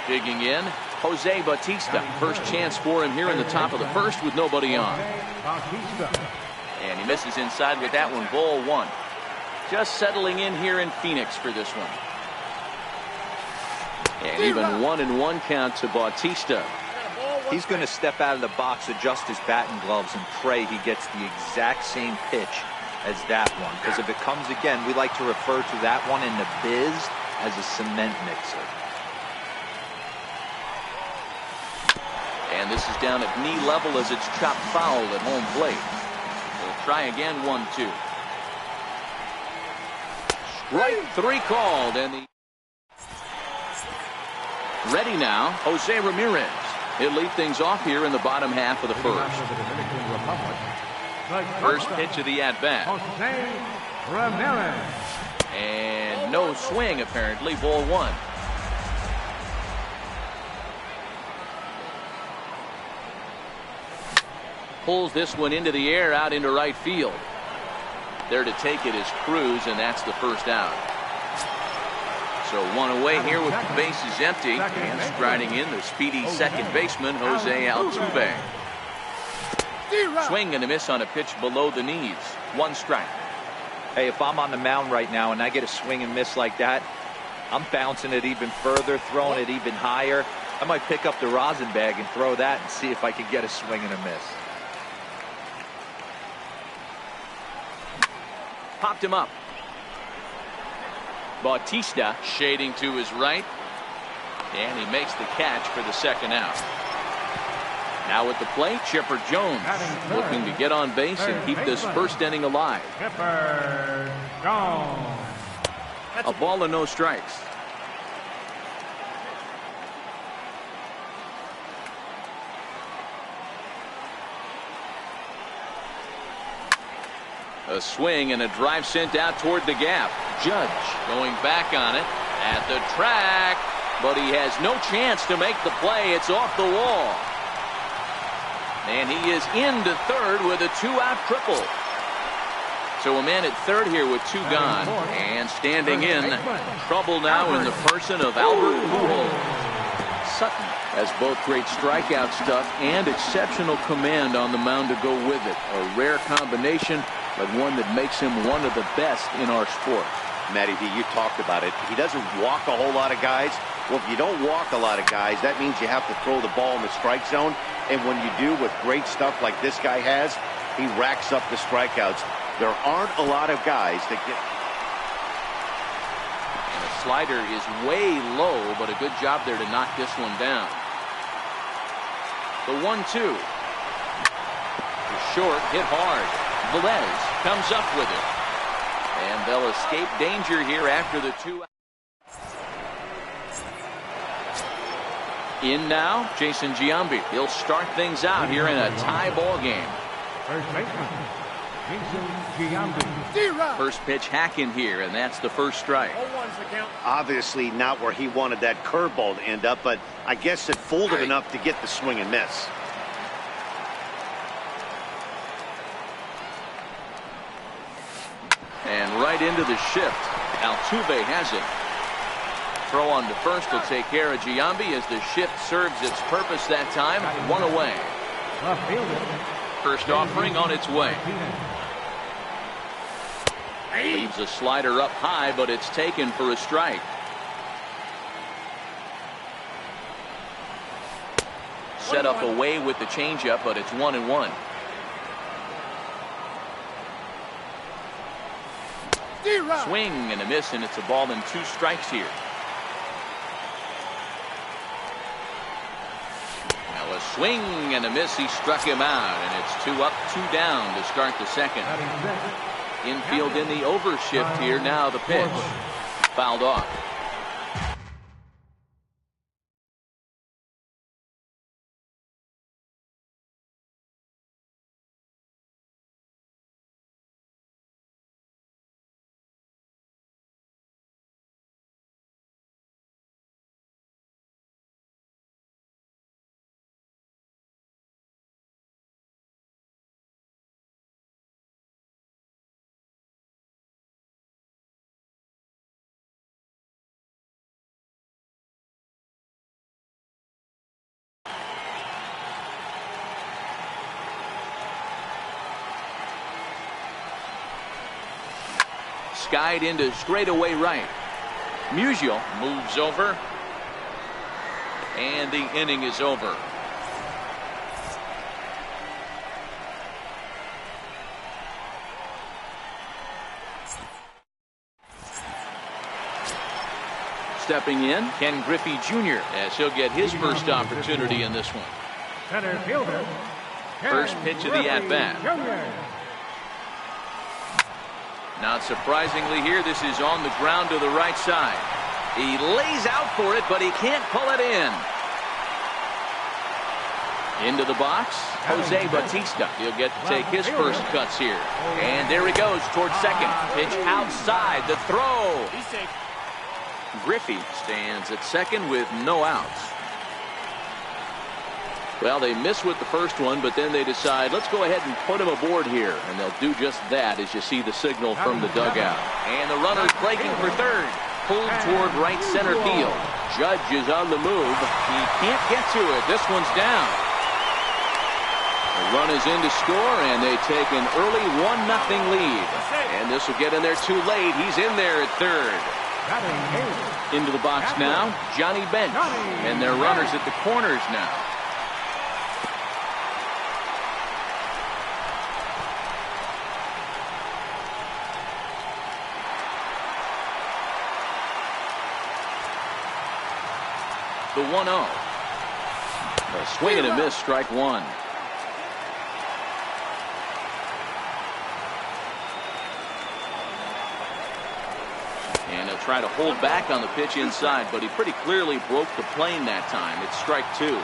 Digging in, Jose Bautista. First chance for him here in the top of the first with nobody on. And he misses inside with that one. Ball one. Just settling in here in Phoenix for this one. And even 1-1 count to Bautista. He's going to step out of the box, adjust his batting gloves, and pray he gets the exact same pitch as that one. Because if it comes again, we like to refer to that one in the biz as a cement mixer. And this is down at knee level as it's chopped foul at home plate. We'll try again. 1-2. Strike three called, and the ready now, Jose Ramirez. He'll lead things off here in the bottom half of the first. First pitch of the at-bat. Jose Ramirez. And no swing, apparently. Ball one. Pulls this one into the air out into right field. There to take it is Cruz, and that's the first out. So one away here with the bases empty, and striding in the speedy second baseman, Jose Altuve. Swing and a miss on a pitch below the knees. One strike. Hey, if I'm on the mound right now and I get a swing and miss like that, I'm bouncing it even further, throwing it even higher. I might pick up the rosin bag and throw that and see if I can get a swing and a miss. Popped him up. Bautista shading to his right. And he makes the catch for the second out. Now at the plate, Chipper Jones looking to get on base and keep this first inning alive. Chipper Jones. A ball and no strikes. A swing and a drive sent out toward the gap. Judge going back on it at the track, but he has no chance to make the play. It's off the wall. And he is into third with a two-out triple. So a man at third here with two gone. And standing in, trouble now in the person of Albert Pujols. Sutton has both great strikeout stuff and exceptional command on the mound to go with it. A rare combination, but one that makes him one of the best in our sport. Matty V, you talked about it. He doesn't walk a whole lot of guys. Well, if you don't walk a lot of guys, that means you have to throw the ball in the strike zone. And when you do with great stuff like this guy has, he racks up the strikeouts. There aren't a lot of guys that get... slider is way low, but a good job there to knock this one down. The 1-2. Short, hit hard. Velez comes up with it. And they'll escape danger here after the 2. In now, Jason Giambi. He'll start things out here in a tie ball game. First baseman, Jason Giambi. First pitch hacking here, and that's the first strike. Obviously not where he wanted that curveball to end up, but I guess it folded enough to get the swing and miss. And right into the shift. Altuve has it. Throw on to first will take care of Giambi as the shift serves its purpose that time. 1 away. First offering on its way. Leaves a slider up high, but it's taken for a strike. Set up away with the changeup, but it's 1-1. Swing and a miss, and it's a ball and 2 strikes here. Now a swing and a miss. He struck him out, and it's 2 up, 2 down to start the second. Infield in the overshift here. Now the pitch. Fouled off. Skied into straightaway right. Musial moves over. And the inning is over. Stepping in, Ken Griffey Jr. as he'll get his first opportunity in this one. Center fielder. First pitch of the at-bat. Not surprisingly here, this is on the ground to the right side. He lays out for it, but he can't pull it in. Into the box, Jose Bautista. He'll get to take his first cuts here. And there he goes towards second. Pitch outside, the throw. Griffey stands at second with no outs. Well, they miss with the first one, but then they decide, let's go ahead and put him aboard here. And they'll do just that as you see the signal from the dugout. And the runner's breaking for third. Pulled toward right center field. Judge is on the move. He can't get to it. This one's down. The run is in to score, and they take an early 1-0 lead. And this will get in there too late. He's in there at third. Into the box now, Johnny Bench. And their runners at the corners now. The 1-0. A swing and a miss, strike one. And he'll try to hold back on the pitch inside, but he pretty clearly broke the plane that time. It's strike 2.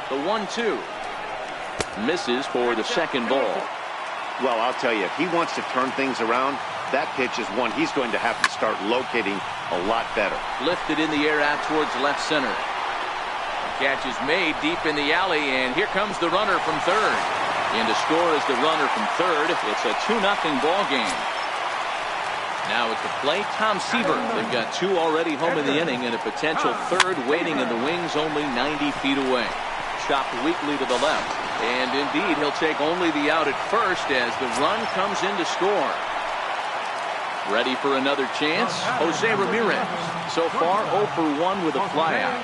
The 1-2. Misses for the second ball. Well, I'll tell you, if he wants to turn things around, that pitch is one he's going to have to start locating a lot better. Lifted in the air out towards left center. Catch is made deep in the alley, and here comes the runner from third. In to score is the runner from third. It's a 2-0 ball game. Now at the plate, Tom Seaver. They've got 2 already home in the inning, and a potential third waiting in the wings only 90 feet away. Chopped weakly to the left. And indeed, he'll take only the out at first as the run comes in to score. Ready for another chance, Jose Ramirez. So far, 0 for 1 with a flyout.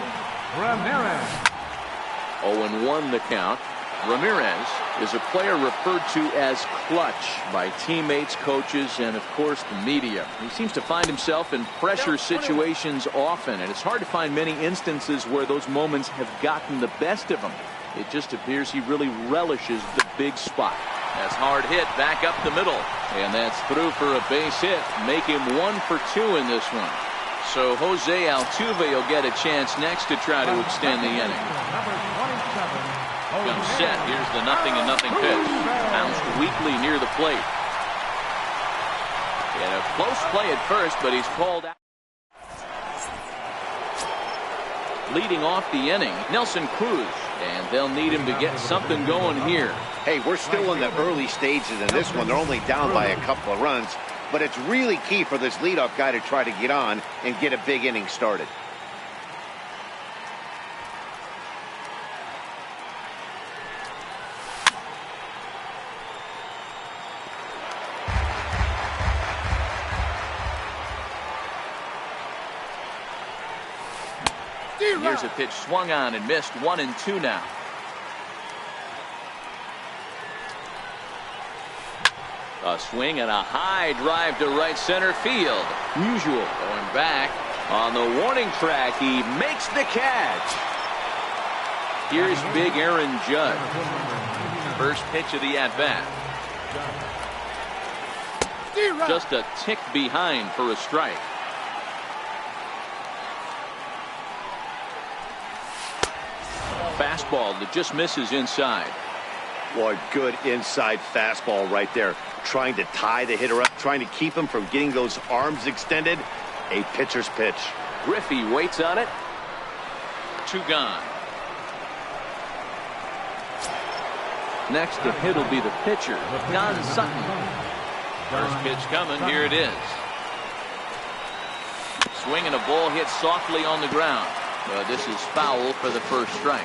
0-1 the count. Ramirez is a player referred to as clutch by teammates, coaches, and of course the media. He seems to find himself in pressure situations often, and it's hard to find many instances where those moments have gotten the best of him. It just appears he really relishes the big spot. That's hard hit back up the middle, and that's through for a base hit. Make him 1 for 2 in this one. So Jose Altuve will get a chance next to try to extend the inning. Comes set. Here's the 0-0 pitch. Bounced weakly near the plate. And a close play at first, but he's called out. Leading off the inning, Nelson Cruz. And they'll need him to get something going here. Hey, we're still in the early stages in this one. They're only down by a couple of runs. But it's really key for this leadoff guy to try to get on and get a big inning started. Here's a pitch swung on and missed. 1-2 now. A swing and a high drive to right center field. Usual going back on the warning track. He makes the catch. Here's big Aaron Judge. First pitch of the at-bat. Just a tick behind for a strike. Fastball that just misses inside. Boy, good inside fastball right there. Trying to tie the hitter up, trying to keep him from getting those arms extended. A pitcher's pitch. Griffey waits on it. 2 gone. Next to hit will be the pitcher, Don Sutton. First pitch coming. Here it is. Swing and a ball hit softly on the ground. This is foul for the first strike.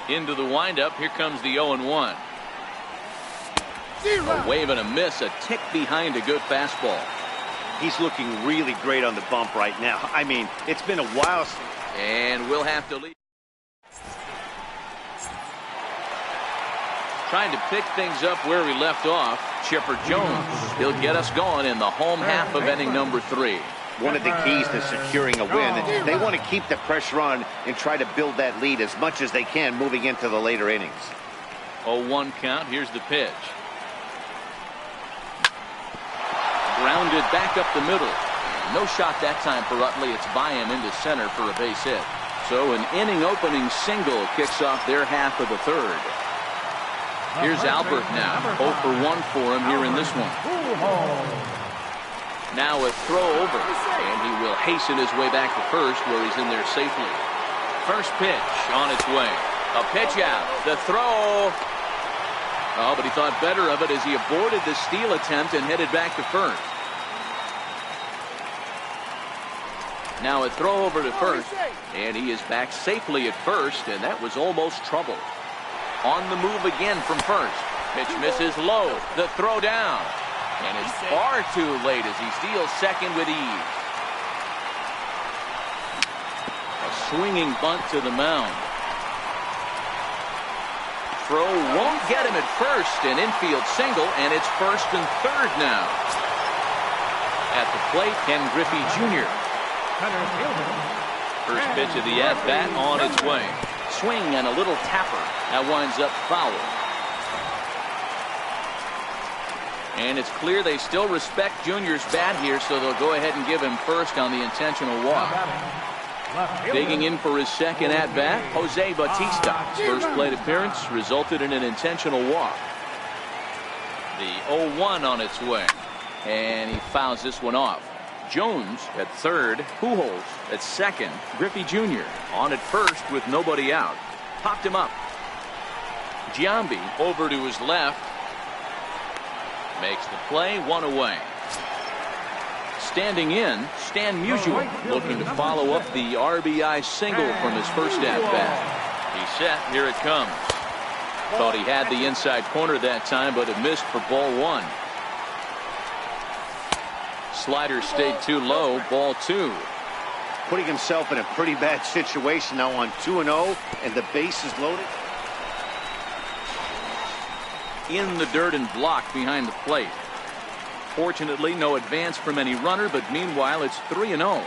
Into the windup. Here comes the 0-1. A wave and a miss, a tick behind a good fastball. He's looking really great on the bump right now. I mean, it's been a while. And we'll have to leave. Trying to pick things up where we left off. Chipper Jones. He'll get us going in the home half of inning number 3. One of the keys to securing a win. They want to keep the pressure on and try to build that lead as much as they can moving into the later innings. 0-1 count. Here's the pitch. Grounded back up the middle. No shot that time for Utley. It's by him into center for a base hit. So an inning opening single kicks off their half of the 3rd. Here's Albert now. 0 for 1 for him here in this one. Now a throw over, and he will hasten his way back to first where he's in there safely. First pitch on its way. A pitch out. The throw. Oh, but he thought better of it as he aborted the steal attempt and headed back to first. Now a throw over to first, and he is back safely at first, and that was almost trouble. On the move again from first. Pitch misses low. The throw down. And it's far too late as he steals second with ease. A swinging bunt to the mound. Throw won't get him at first. An infield single, and it's first and third now. At the plate, Ken Griffey Jr. First pitch of the at-bat on its way. Swing and a little tapper. That winds up foul. And it's clear they still respect Junior's bat here, so they'll go ahead and give him first on the intentional walk. Digging in for his second at-bat, Jose Bautista. His first plate appearance resulted in an intentional walk. The 0-1 on its way. And he fouls this one off. Jones at third, Pujols at second, Griffey Jr. on at first with nobody out. Popped him up. Giambi over to his left. Makes the play, 1 away. Standing in, Stan Musial looking to follow up the RBI single from his first at-bat. He's set, here it comes. Thought he had the inside corner that time, but it missed for ball 1. Slider stayed too low, ball 2. Putting himself in a pretty bad situation now on 2-0, and the base is loaded. In the dirt and blocked behind the plate. Fortunately, no advance from any runner, but meanwhile, it's 3-0.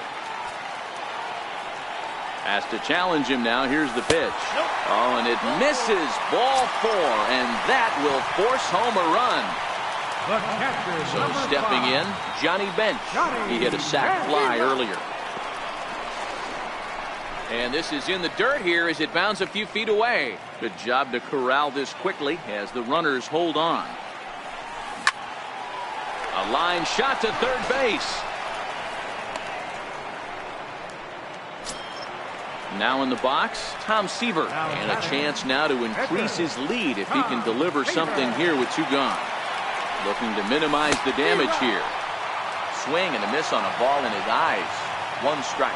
Has to challenge him now. Here's the pitch. Oh, and it misses. Ball 4, and that will force home a run. So stepping in, Johnny Bench. He hit a sac fly earlier. And this is in the dirt here as it bounds a few feet away. Good job to corral this quickly as the runners hold on. A line shot to third base. Now in the box, Tom Seaver. And a chance now to increase his lead if he can deliver something here with 2 gone. Looking to minimize the damage here. Swing and a miss on a ball in his eyes. 1 strike.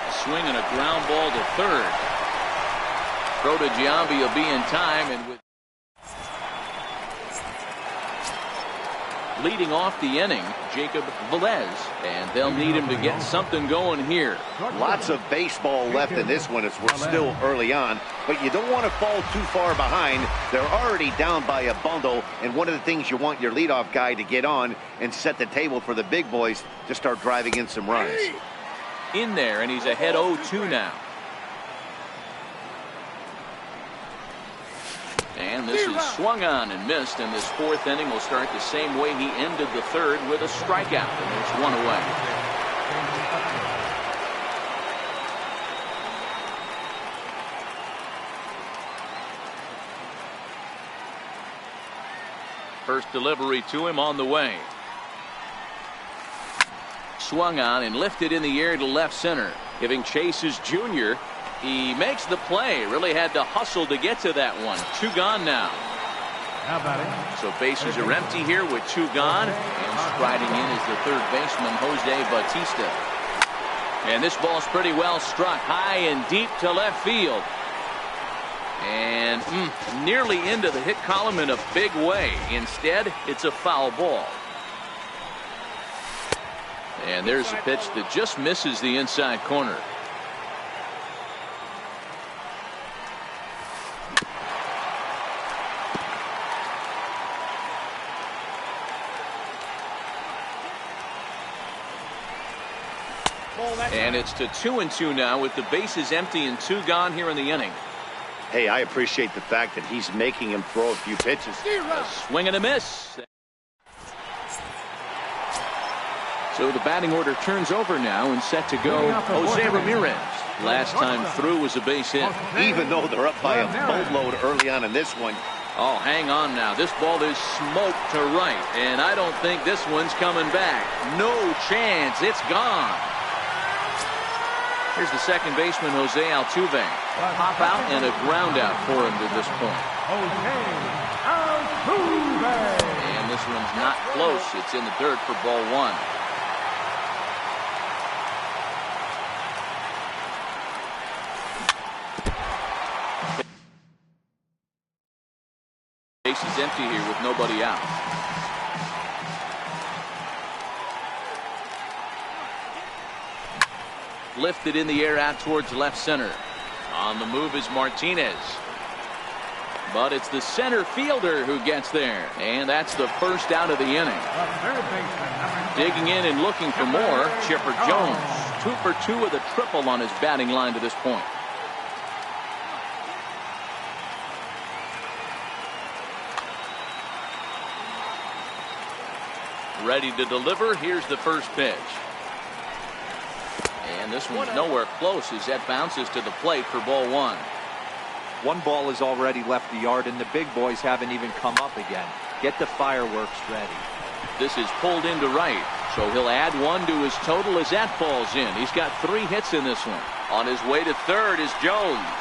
A swing and a ground ball to third. Throw to Giambi will be in time, and with leading off the inning, Jacob Velez, and they'll need him to get something going here. Lots of baseball left in this one as we're still early on, but you don't want to fall too far behind. They're already down by a bundle, and one of the things you want your leadoff guy to get on and set the table for the big boys to start driving in some runs. In there, and he's ahead 0-2 now. And this is swung on and missed, and this 4th inning will start the same way he ended the 3rd with a strikeout, and there's 1 away. First delivery to him on the way. Swung on and lifted in the air to left center. Giving chase is Jr. He makes the play. Really had to hustle to get to that one. 2 gone now. So bases are empty here with 2 gone. And striding in is the third baseman, Jose Bautista. And this ball's pretty well struck high and deep to left field. And nearly into the hit column in a big way. Instead, it's a foul ball. And there's a pitch that just misses the inside corner. And it's to 2-2 now with the bases empty and 2 gone here in the inning. Hey, I appreciate the fact that he's making him throw a few pitches. A swing and a miss. So the batting order turns over now and set to go Jose Ramirez. Last time through was a base hit. Even though they're up by a boatload early on in this one. Oh, hang on now. This ball is smoked to right. And I don't think this one's coming back. No chance. It's gone. Here's the second baseman, Jose Altuve. A pop out and a ground out for him to this point. And this one's not close. It's in the dirt for ball 1. Base is empty here with nobody out. Lifted in the air out towards left center. On the move is Martinez. But it's the center fielder who gets there. And that's the first out of the inning. Digging in and looking for more, Chipper Jones. 2 for 2 with a triple on his batting line to this point. Ready to deliver. Here's the first pitch. And this one's nowhere close as that bounces to the plate for ball 1. 1 ball has already left the yard, and the big boys haven't even come up again. Get the fireworks ready. This is pulled into right, so he'll add 1 to his total as that falls in. He's got 3 hits in this one. On his way to third is Jones.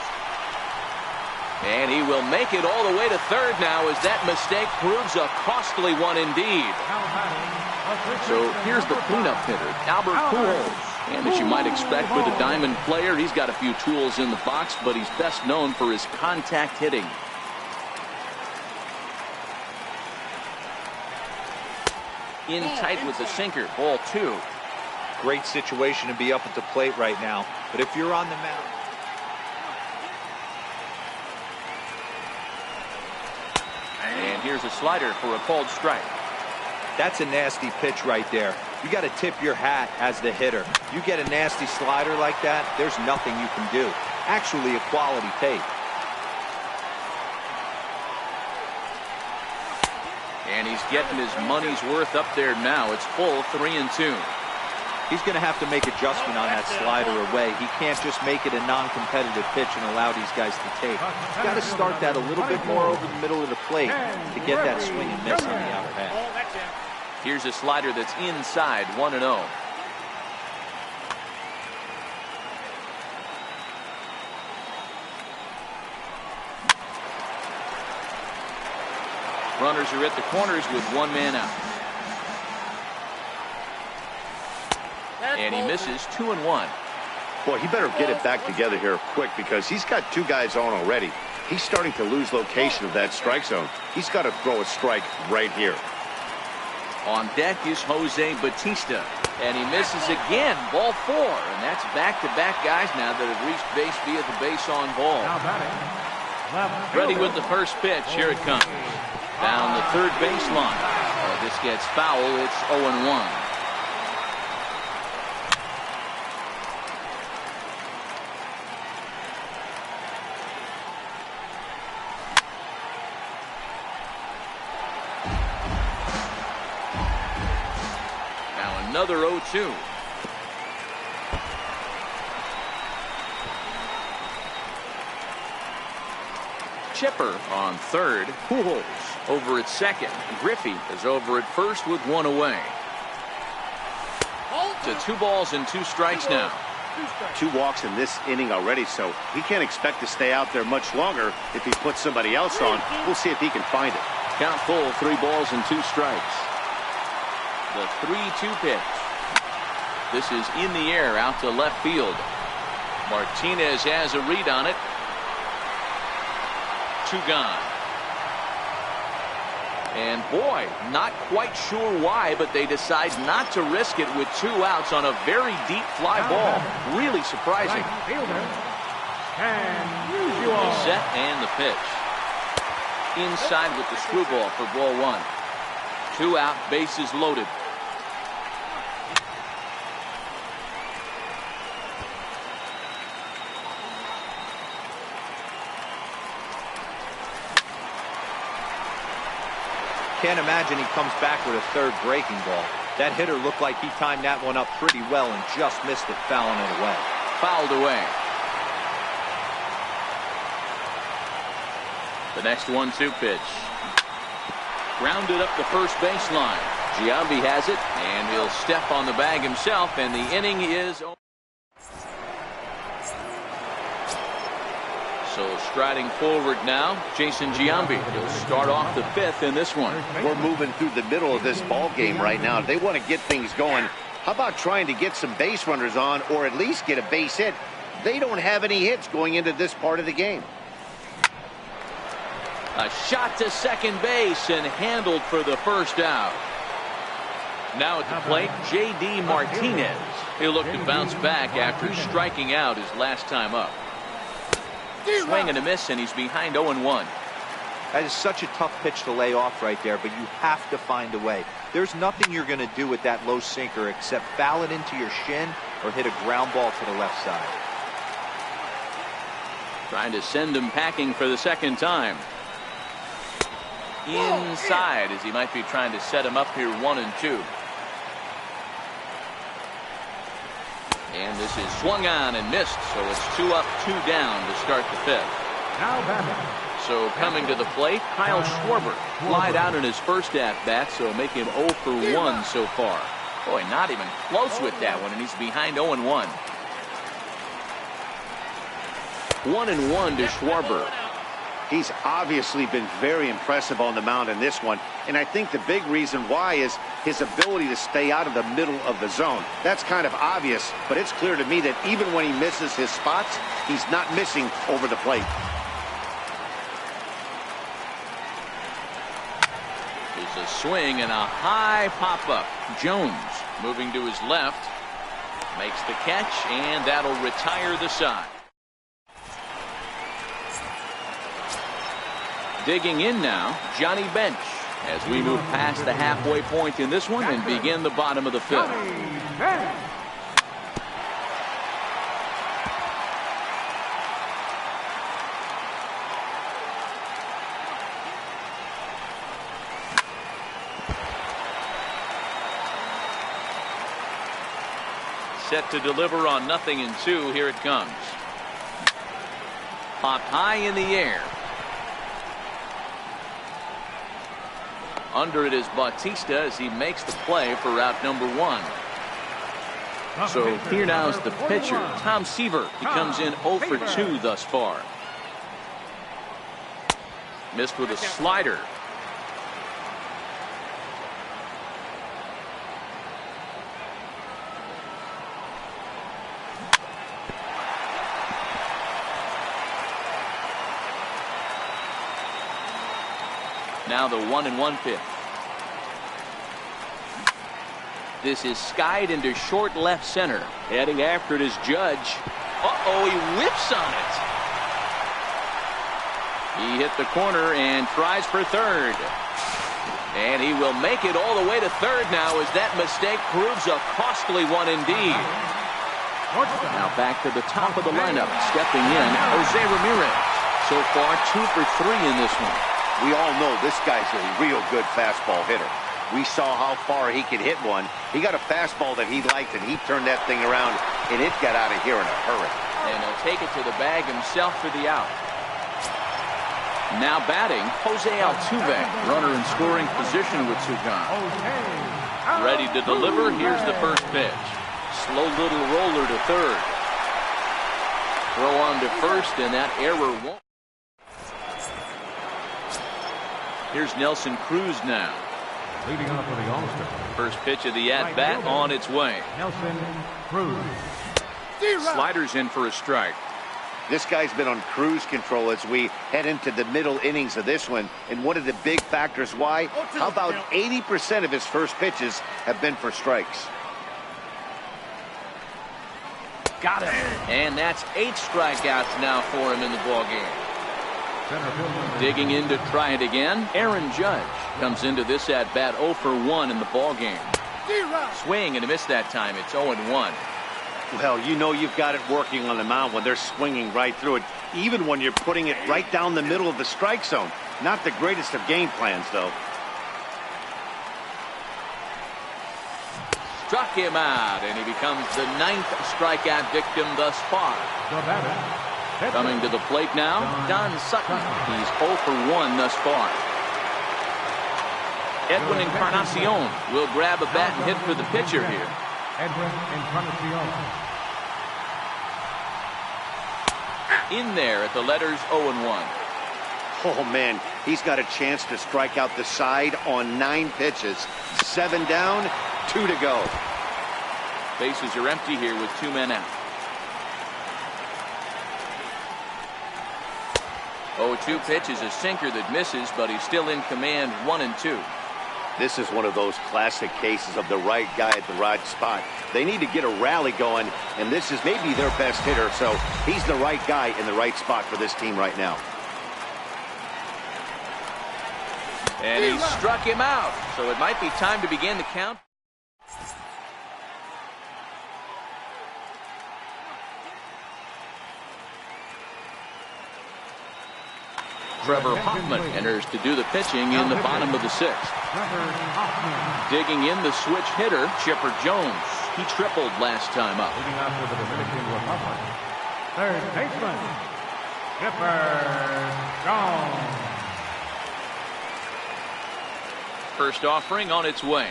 And he will make it all the way to third now as that mistake proves a costly one indeed. So here's the cleanup hitter, Albert Pujols. And as you might expect with a diamond player, he's got a few tools in the box, but he's best known for his contact hitting. In tight with the sinker, ball 2. Great situation to be up at the plate right now, but if you're on the mound. And here's a slider for a called strike. That's a nasty pitch right there. You got to tip your hat as the hitter. You get a nasty slider like that, there's nothing you can do. Actually a quality take. And he's getting his money's worth up there now. It's full 3-2. He's going to have to make adjustment on that slider away. He can't just make it a non-competitive pitch and allow these guys to take. He's got to start that a little bit more over the middle of the plate to get that swing and miss on the outer half. Here's a slider that's inside, 1-0. Runners are at the corners with 1 man out. And he misses 2-1. Boy, he better get it back together here quick because he's got 2 guys on already. He's starting to lose location of that strike zone. He's got to throw a strike right here. On deck is Jose Bautista. And he misses again, ball 4. And that's back-to-back guys now that have reached base via the base on ball. Ready with the first pitch. Here it comes. Down the third baseline. This gets foul. It's 0-1. Another 0-2. Chipper on third. Pujols over at second. Griffey is over at first with 1 away. To 2 balls and 2 strikes now. 2 walks in this inning already, so he can't expect to stay out there much longer if he puts somebody else on. We'll see if he can find it. Count full, 3 balls and 2 strikes. The 3-2 pitch. This is in the air out to left field. Martinez has a read on it. 2 gone. And boy, not quite sure why, but they decide not to risk it with 2 outs on a very deep fly ball. Really surprising. Set and the pitch. Inside with the screwball for ball 1. 2 out, bases loaded. Can't imagine he comes back with a 3rd breaking ball. That hitter looked like he timed that one up pretty well and just missed it, fouling it away. Fouled away. The next 1-2 pitch. Grounded up the first baseline. Giambi has it, and he'll step on the bag himself, and the inning is over. So striding forward now, Jason Giambi. He'll start off the 5th in this one. We're moving through the middle of this ball game right now. They want to get things going. How about trying to get some base runners on, or at least get a base hit? They don't have any hits going into this part of the game. A shot to second base and handled for the first out. Now at the plate, J.D. Martinez. He'll look to bounce back after striking out his last time up. Swing and a miss, and he's behind 0-1. That is such a tough pitch to lay off right there, but you have to find a way. There's nothing you're going to do with that low sinker except foul it into your shin or hit a ground ball to the left side. Trying to send him packing for the 2nd time. Inside, as he might be trying to set him up here 1-2. And this is swung on and missed, so it's 2 up, 2 down to start the 5th. So coming to the plate, Kyle Schwarber. Flied out in his first at-bat, so make him 0 for 1 so far. Boy, not even close with that one, and he's behind 0-1. 1-1 to Schwarber. He's obviously been very impressive on the mound in this one, and I think the big reason why is his ability to stay out of the middle of the zone. That's kind of obvious, but it's clear to me that even when he misses his spots, he's not missing over the plate. There's a swing and a high pop-up. Jones moving to his left. Makes the catch, and that'll retire the side. Digging in now, Johnny Bench, as we move past the halfway point in this one and begin the bottom of the 5th. Set to deliver on 0-2. Here it comes. Popped high in the air. Under it is Bautista as he makes the play for route number 1. So here now is the pitcher, Tom Seaver. He comes in 0 for 2 thus far. Missed with a slider. Now the 1-1 pitch. This is skied into short left center. Heading after it is Judge. Uh-oh, he whips on it. He hit the corner and tries for 3rd. And he will make it all the way to 3rd now as that mistake proves a costly one indeed. Now back to the top of the lineup. Stepping in, Jose Ramirez. So far 2 for 3 in this one. We all know this guy's a real good fastball hitter. We saw how far he could hit one. He got a fastball that he liked, and he turned that thing around, and it got out of here in a hurry. And he'll take it to the bag himself for the out. Now batting, Jose Altuve. Runner in scoring position with 2 gone. Ready to deliver. Here's the first pitch. Slow little roller to 3rd. Throw on to 1st, and that error won't. Here's Nelson Cruz now. Leading off for the All-Star. First pitch of the at-bat on its way. Nelson Cruz. Sliders in for a strike. This guy's been on cruise control as we head into the middle innings of this one. And one of the big factors why, how about 80% of his first pitches have been for strikes? Got him. And that's 8 strikeouts now for him in the ballgame. Digging in to try it again. Aaron Judge comes into this at-bat 0 for 1 in the ballgame. Swing and a miss that time. It's 0-1. Well, you know you've got it working on the mound when they're swinging right through it, even when you're putting it right down the middle of the strike zone. Not the greatest of game plans, though. Struck him out, and he becomes the 9th strikeout victim thus far. Coming to the plate now, Don Sutton. He's 0 for 1 thus far. Edwin Encarnacion will grab a bat and hit for the pitcher here. Edwin Encarnacion. In there at the letters 0-1. Oh, man, he's got a chance to strike out the side on 9 pitches. 7 down, 2 to go. Bases are empty here with 2 men out. 0-2 pitch is a sinker that misses, but he's still in command 1-2. This is one of those classic cases of the right guy at the right spot. They need to get a rally going, and this is maybe their best hitter, so he's the right guy in the right spot for this team right now. And he struck him out, so it might be time to begin the count. Trevor Hoffman enters to do the pitching in the bottom of the 6th. Digging in the switch hitter, Chipper Jones. He tripled last time up. Leading off for the Dominican Republic. Third baseman, Chipper Jones. First offering on its way.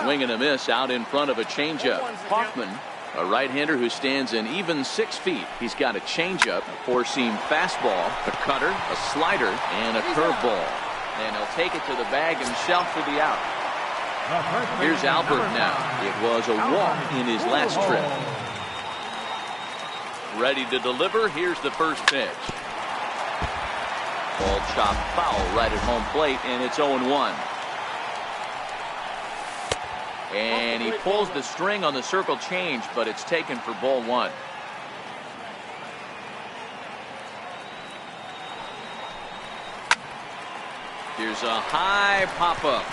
Swing and a miss out in front of a changeup. Hoffman, a right-hander who stands an even 6 feet. He's got a changeup, a 4-seam fastball, a cutter, a slider, and a curveball. And he'll take it to the bag himself for the out. Here's Albert now. It was a walk in his last trip. Ready to deliver. Here's the first pitch. Ball chopped foul right at home plate, and it's 0-1. And he pulls the string on the circle change, but it's taken for ball 1. Here's a high pop-up.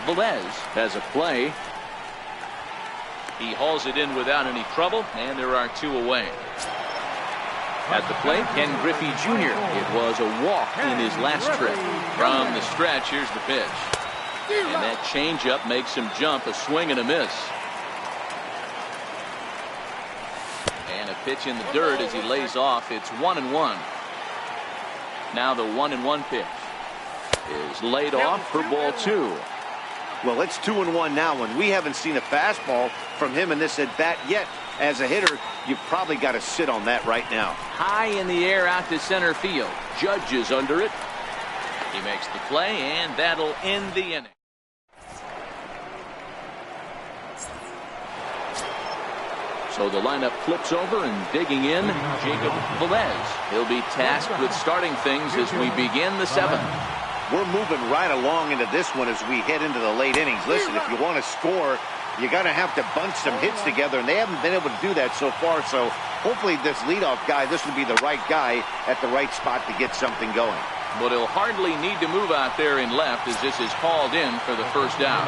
Velez has a play. He hauls it in without any trouble, and there are 2 away. At the plate, Ken Griffey Jr. It was a walk in his last trip. From the stretch, here's the pitch. And that changeup makes him jump, a swing and a miss. And a pitch in the dirt as he lays off. It's 1-1. Now the 1-1 pitch is laid off for ball 2. Well, it's 2-1 now, and we haven't seen a fastball from him in this at-bat yet. As a hitter, you've probably got to sit on that right now. High in the air out to center field. Judge is under it. He makes the play, and that'll end the inning. So the lineup flips over, and digging in, Jacob Velez. He'll be tasked with starting things as we begin the 7th. We're moving right along into this one as we head into the late innings. Listen, if you want to score, you got to have to bunch some hits together, and they haven't been able to do that so far. So hopefully this leadoff guy, this will be the right guy at the right spot to get something going. But he'll hardly need to move out there in left as this is called in for the first out.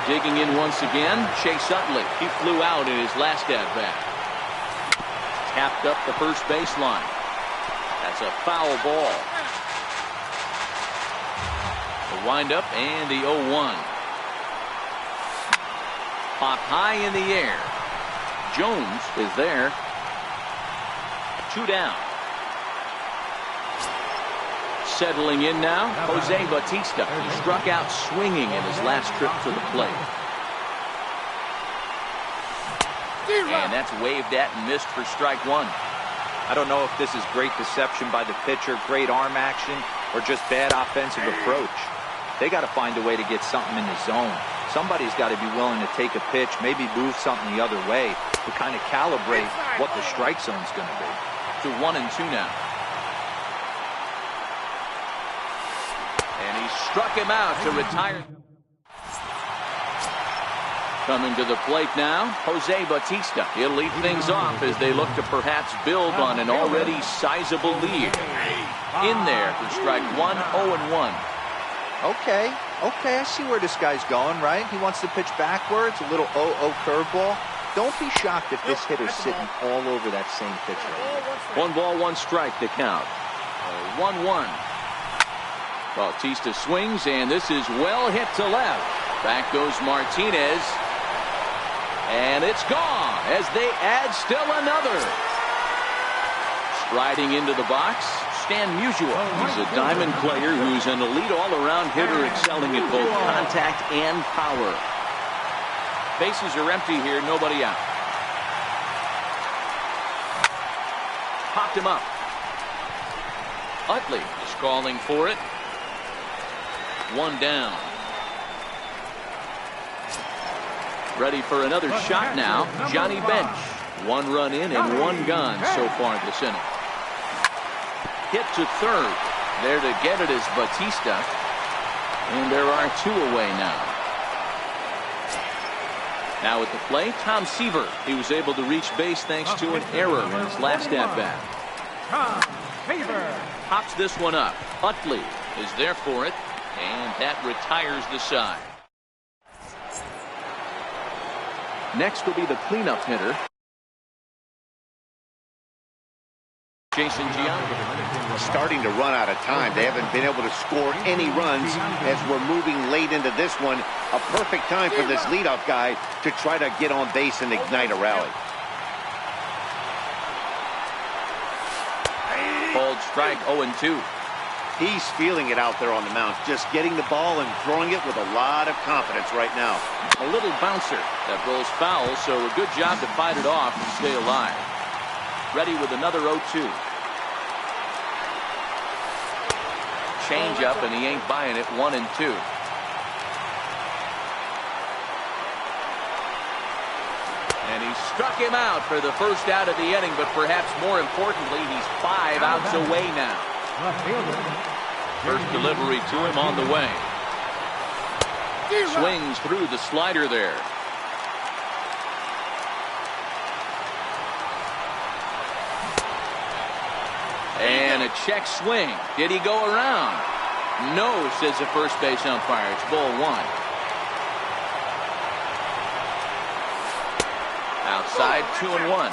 Digging in once again, Chase Utley. He flew out in his last at-bat. Tapped up the first baseline. That's a foul ball. The windup and the 0-1. Pop high in the air. Jones is there. 2 down. Settling in now, Jose Bautista. He struck out swinging in his last trip to the plate. And that's waved at and missed for strike 1. I don't know if this is great deception by the pitcher, great arm action, or just bad offensive approach. They got to find a way to get something in the zone. Somebody's got to be willing to take a pitch, maybe move something the other way to kind of calibrate what the strike zone's going to be. To 1-2 now. And he struck him out to retire. Coming to the plate now, Jose Bautista. He'll lead things off as they look to perhaps build on an already sizable lead. In there for strike one, 0-1. Okay, I see where this guy's going, right? He wants to pitch backwards, a little 0-0 curveball. Don't be shocked if this hitter's sitting all over that same pitch. 1 ball, 1 strike to count. 1-1. Bautista swings, and this is well hit to left. Back goes Martinez. And it's gone as they add still another. Striding into the box, Stan Musial. He's a diamond player who's an elite all-around hitter, excelling at both contact and power. Bases are empty here, nobody out. Popped him up. Utley is calling for it. 1 down. Ready for another shot now, Johnny Bench. 1 run in and 1 gone so far this inning. Hit to third. There to get it is Bautista. And there are 2 away now. Now at the plate, Tom Seaver. He was able to reach base thanks to an error in his last at-bat. Pops this one up. Utley is there for it. And that retires the side. Next will be the cleanup hitter, Jason Giambi. Starting to run out of time. They haven't been able to score any runs as we're moving late into this one. A perfect time for this leadoff guy to try to get on base and ignite a rally. Called strike 0-2. He's feeling it out there on the mound, just getting the ball and throwing it with a lot of confidence right now. A little bouncer that rolls foul, so a good job to fight it off and stay alive. Ready with another 0-2. Change up, and he ain't buying it. 1-2. And he struck him out for the first out of the inning, but perhaps more importantly, he's 5 outs away now. First delivery to him on the way. Swings through the slider there. And a check swing. Did he go around? No, says the first base umpire. It's ball 1. Outside, 2-1.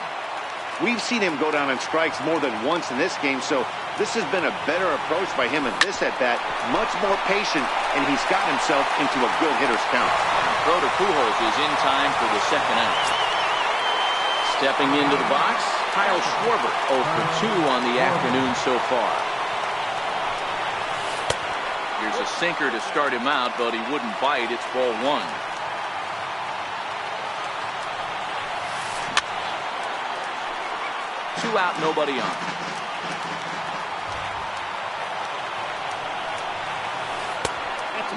We've seen him go down on strikes more than once in this game, so this has been a better approach by him in this at-bat. Much more patient, and he's got himself into a good hitter's count. Throw to Pujols is in time for the second out. Stepping into the box, Kyle Schwarber, 0 for 2 on the afternoon so far. Here's a sinker to start him out, but he wouldn't bite. It's ball 1. Two out, nobody on.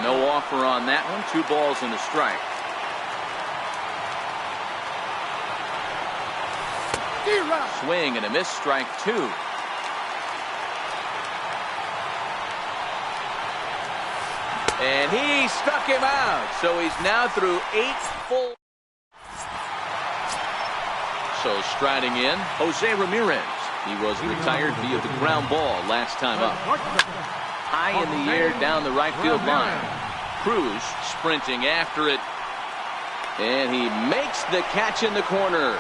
No offer on that one. 2 balls and a strike. Swing and a miss, strike 2. And he struck him out. So he's now through 8 full. So striding in, Jose Ramirez. He was retired via the ground ball last time up. High in the air down the right field line. Cruz sprinting after it. And he makes the catch in the corner.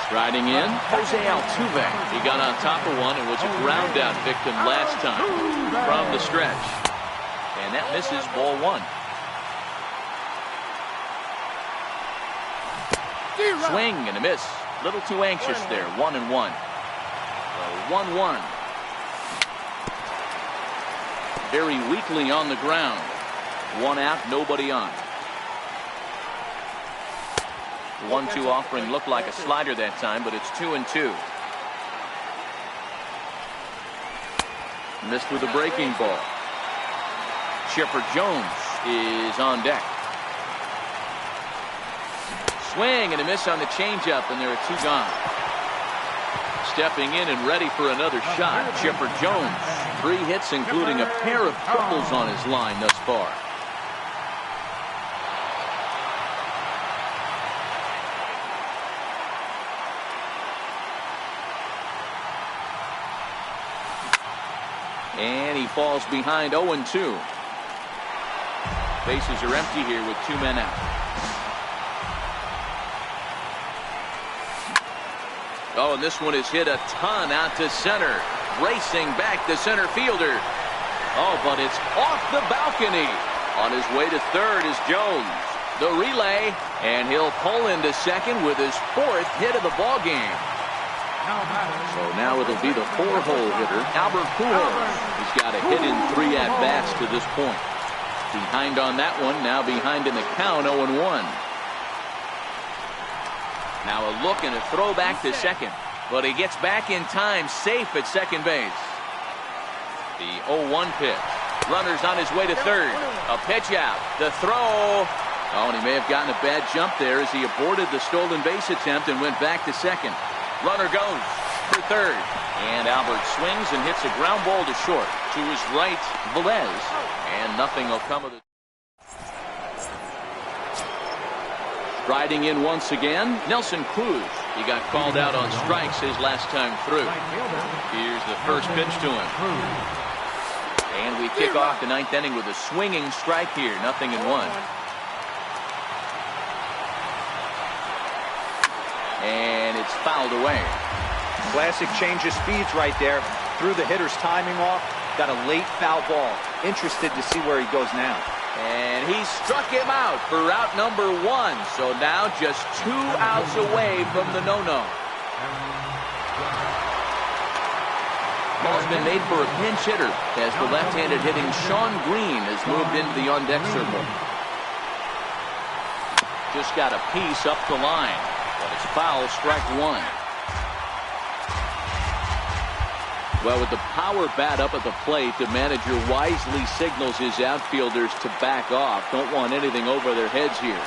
Striding in, Jose Altuve. He got on top of one and was a ground out victim last time from the stretch. And that misses, ball 1. Swing and a miss. Little too anxious there. 1-1. 1-1. Very weakly on the ground. 1 out, nobody on. 1-2 offering looked like a slider that time, but it's 2-2. Missed with a breaking ball. Chipper Jones is on deck. Swing and a miss on the changeup, and there are 2 gone. Stepping in and ready for another shot, Chipper Jones. 3 hits, including a pair of triples on his line thus far. And he falls behind 0-2. Bases are empty here with 2 men out. Oh, and this one is hit a ton out to center. Racing back the center fielder. Oh, but it's off the balcony. On his way to third is Jones. The relay, and he'll pull into second with his 4th hit of the ball game. So now it'll be the 4-hole hitter, Albert Pujols. He's got a hit in 3 at-bats to this point. Behind on that one, now behind in the count, 0-1. Now a look and a throw back to second. But he gets back in time, safe at second base. The 0-1 pitch. Runner's on his way to third. A pitch out. The throw. Oh, and he may have gotten a bad jump there as he aborted the stolen base attempt and went back to second. Runner goes for third. And Albert swings and hits a ground ball to short. To his right, Velez. And nothing will come of it. Riding in once again, Nelson Cruz. He got called out on strikes his last time through. Here's the first pitch to him. And we kick off the 9th inning with a swinging strike here. 0-1. And it's fouled away. Classic change of speeds right there. Threw the hitter's timing off. Got a late foul ball. Interested to see where he goes now. And he struck him out for out number 1. So now just 2 outs away from the no-no. Ball's been made for a pinch hitter as the left-handed hitting Sean Green has moved into the on-deck circle. Just got a piece up the line. But it's foul, strike 1. Well, with the power bat up at the plate, the manager wisely signals his outfielders to back off. Don't want anything over their heads here.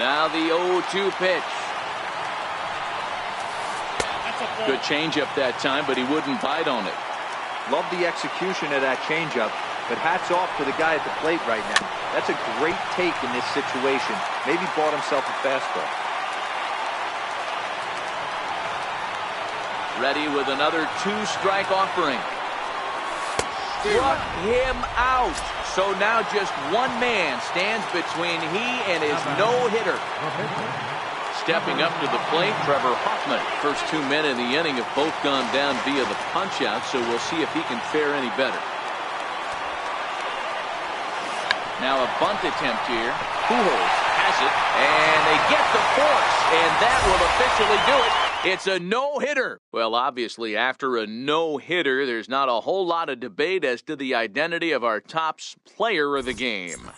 Now the 0-2 pitch. Good changeup that time, but he wouldn't bite on it. Love the execution of that changeup, but hats off to the guy at the plate right now. That's a great take in this situation. Maybe bought himself a fastball. Ready with another 2-strike offering. Struck him out. So now just 1 man stands between he and his no-hitter. Stepping up to the plate, Trevor Hoffman. First 2 men in the inning have both gone down via the punch-out, so we'll see if he can fare any better. Now a bunt attempt here. Pujols has it, and they get the force, and that will officially do it. It's a no-hitter. Well, obviously, after a no-hitter, there's not a whole lot of debate as to the identity of our top player of the game.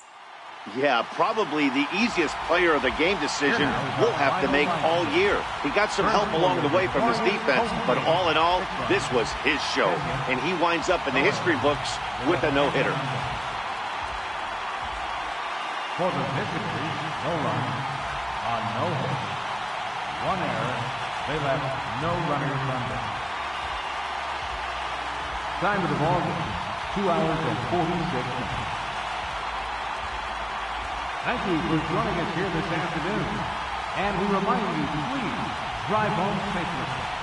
Yeah, probably the easiest player of the game decision we'll have to make all year. He got some help along the way from his defense, but all in all, this was his show. And he winds up in the history books with a no-hitter. For the Pittsburgh, no runs on no hits. 1 error. They left no runners on base. Time of the ball game, 2 hours and 46 minutes. Thank you for joining us here this afternoon. And we remind you to please drive home safely.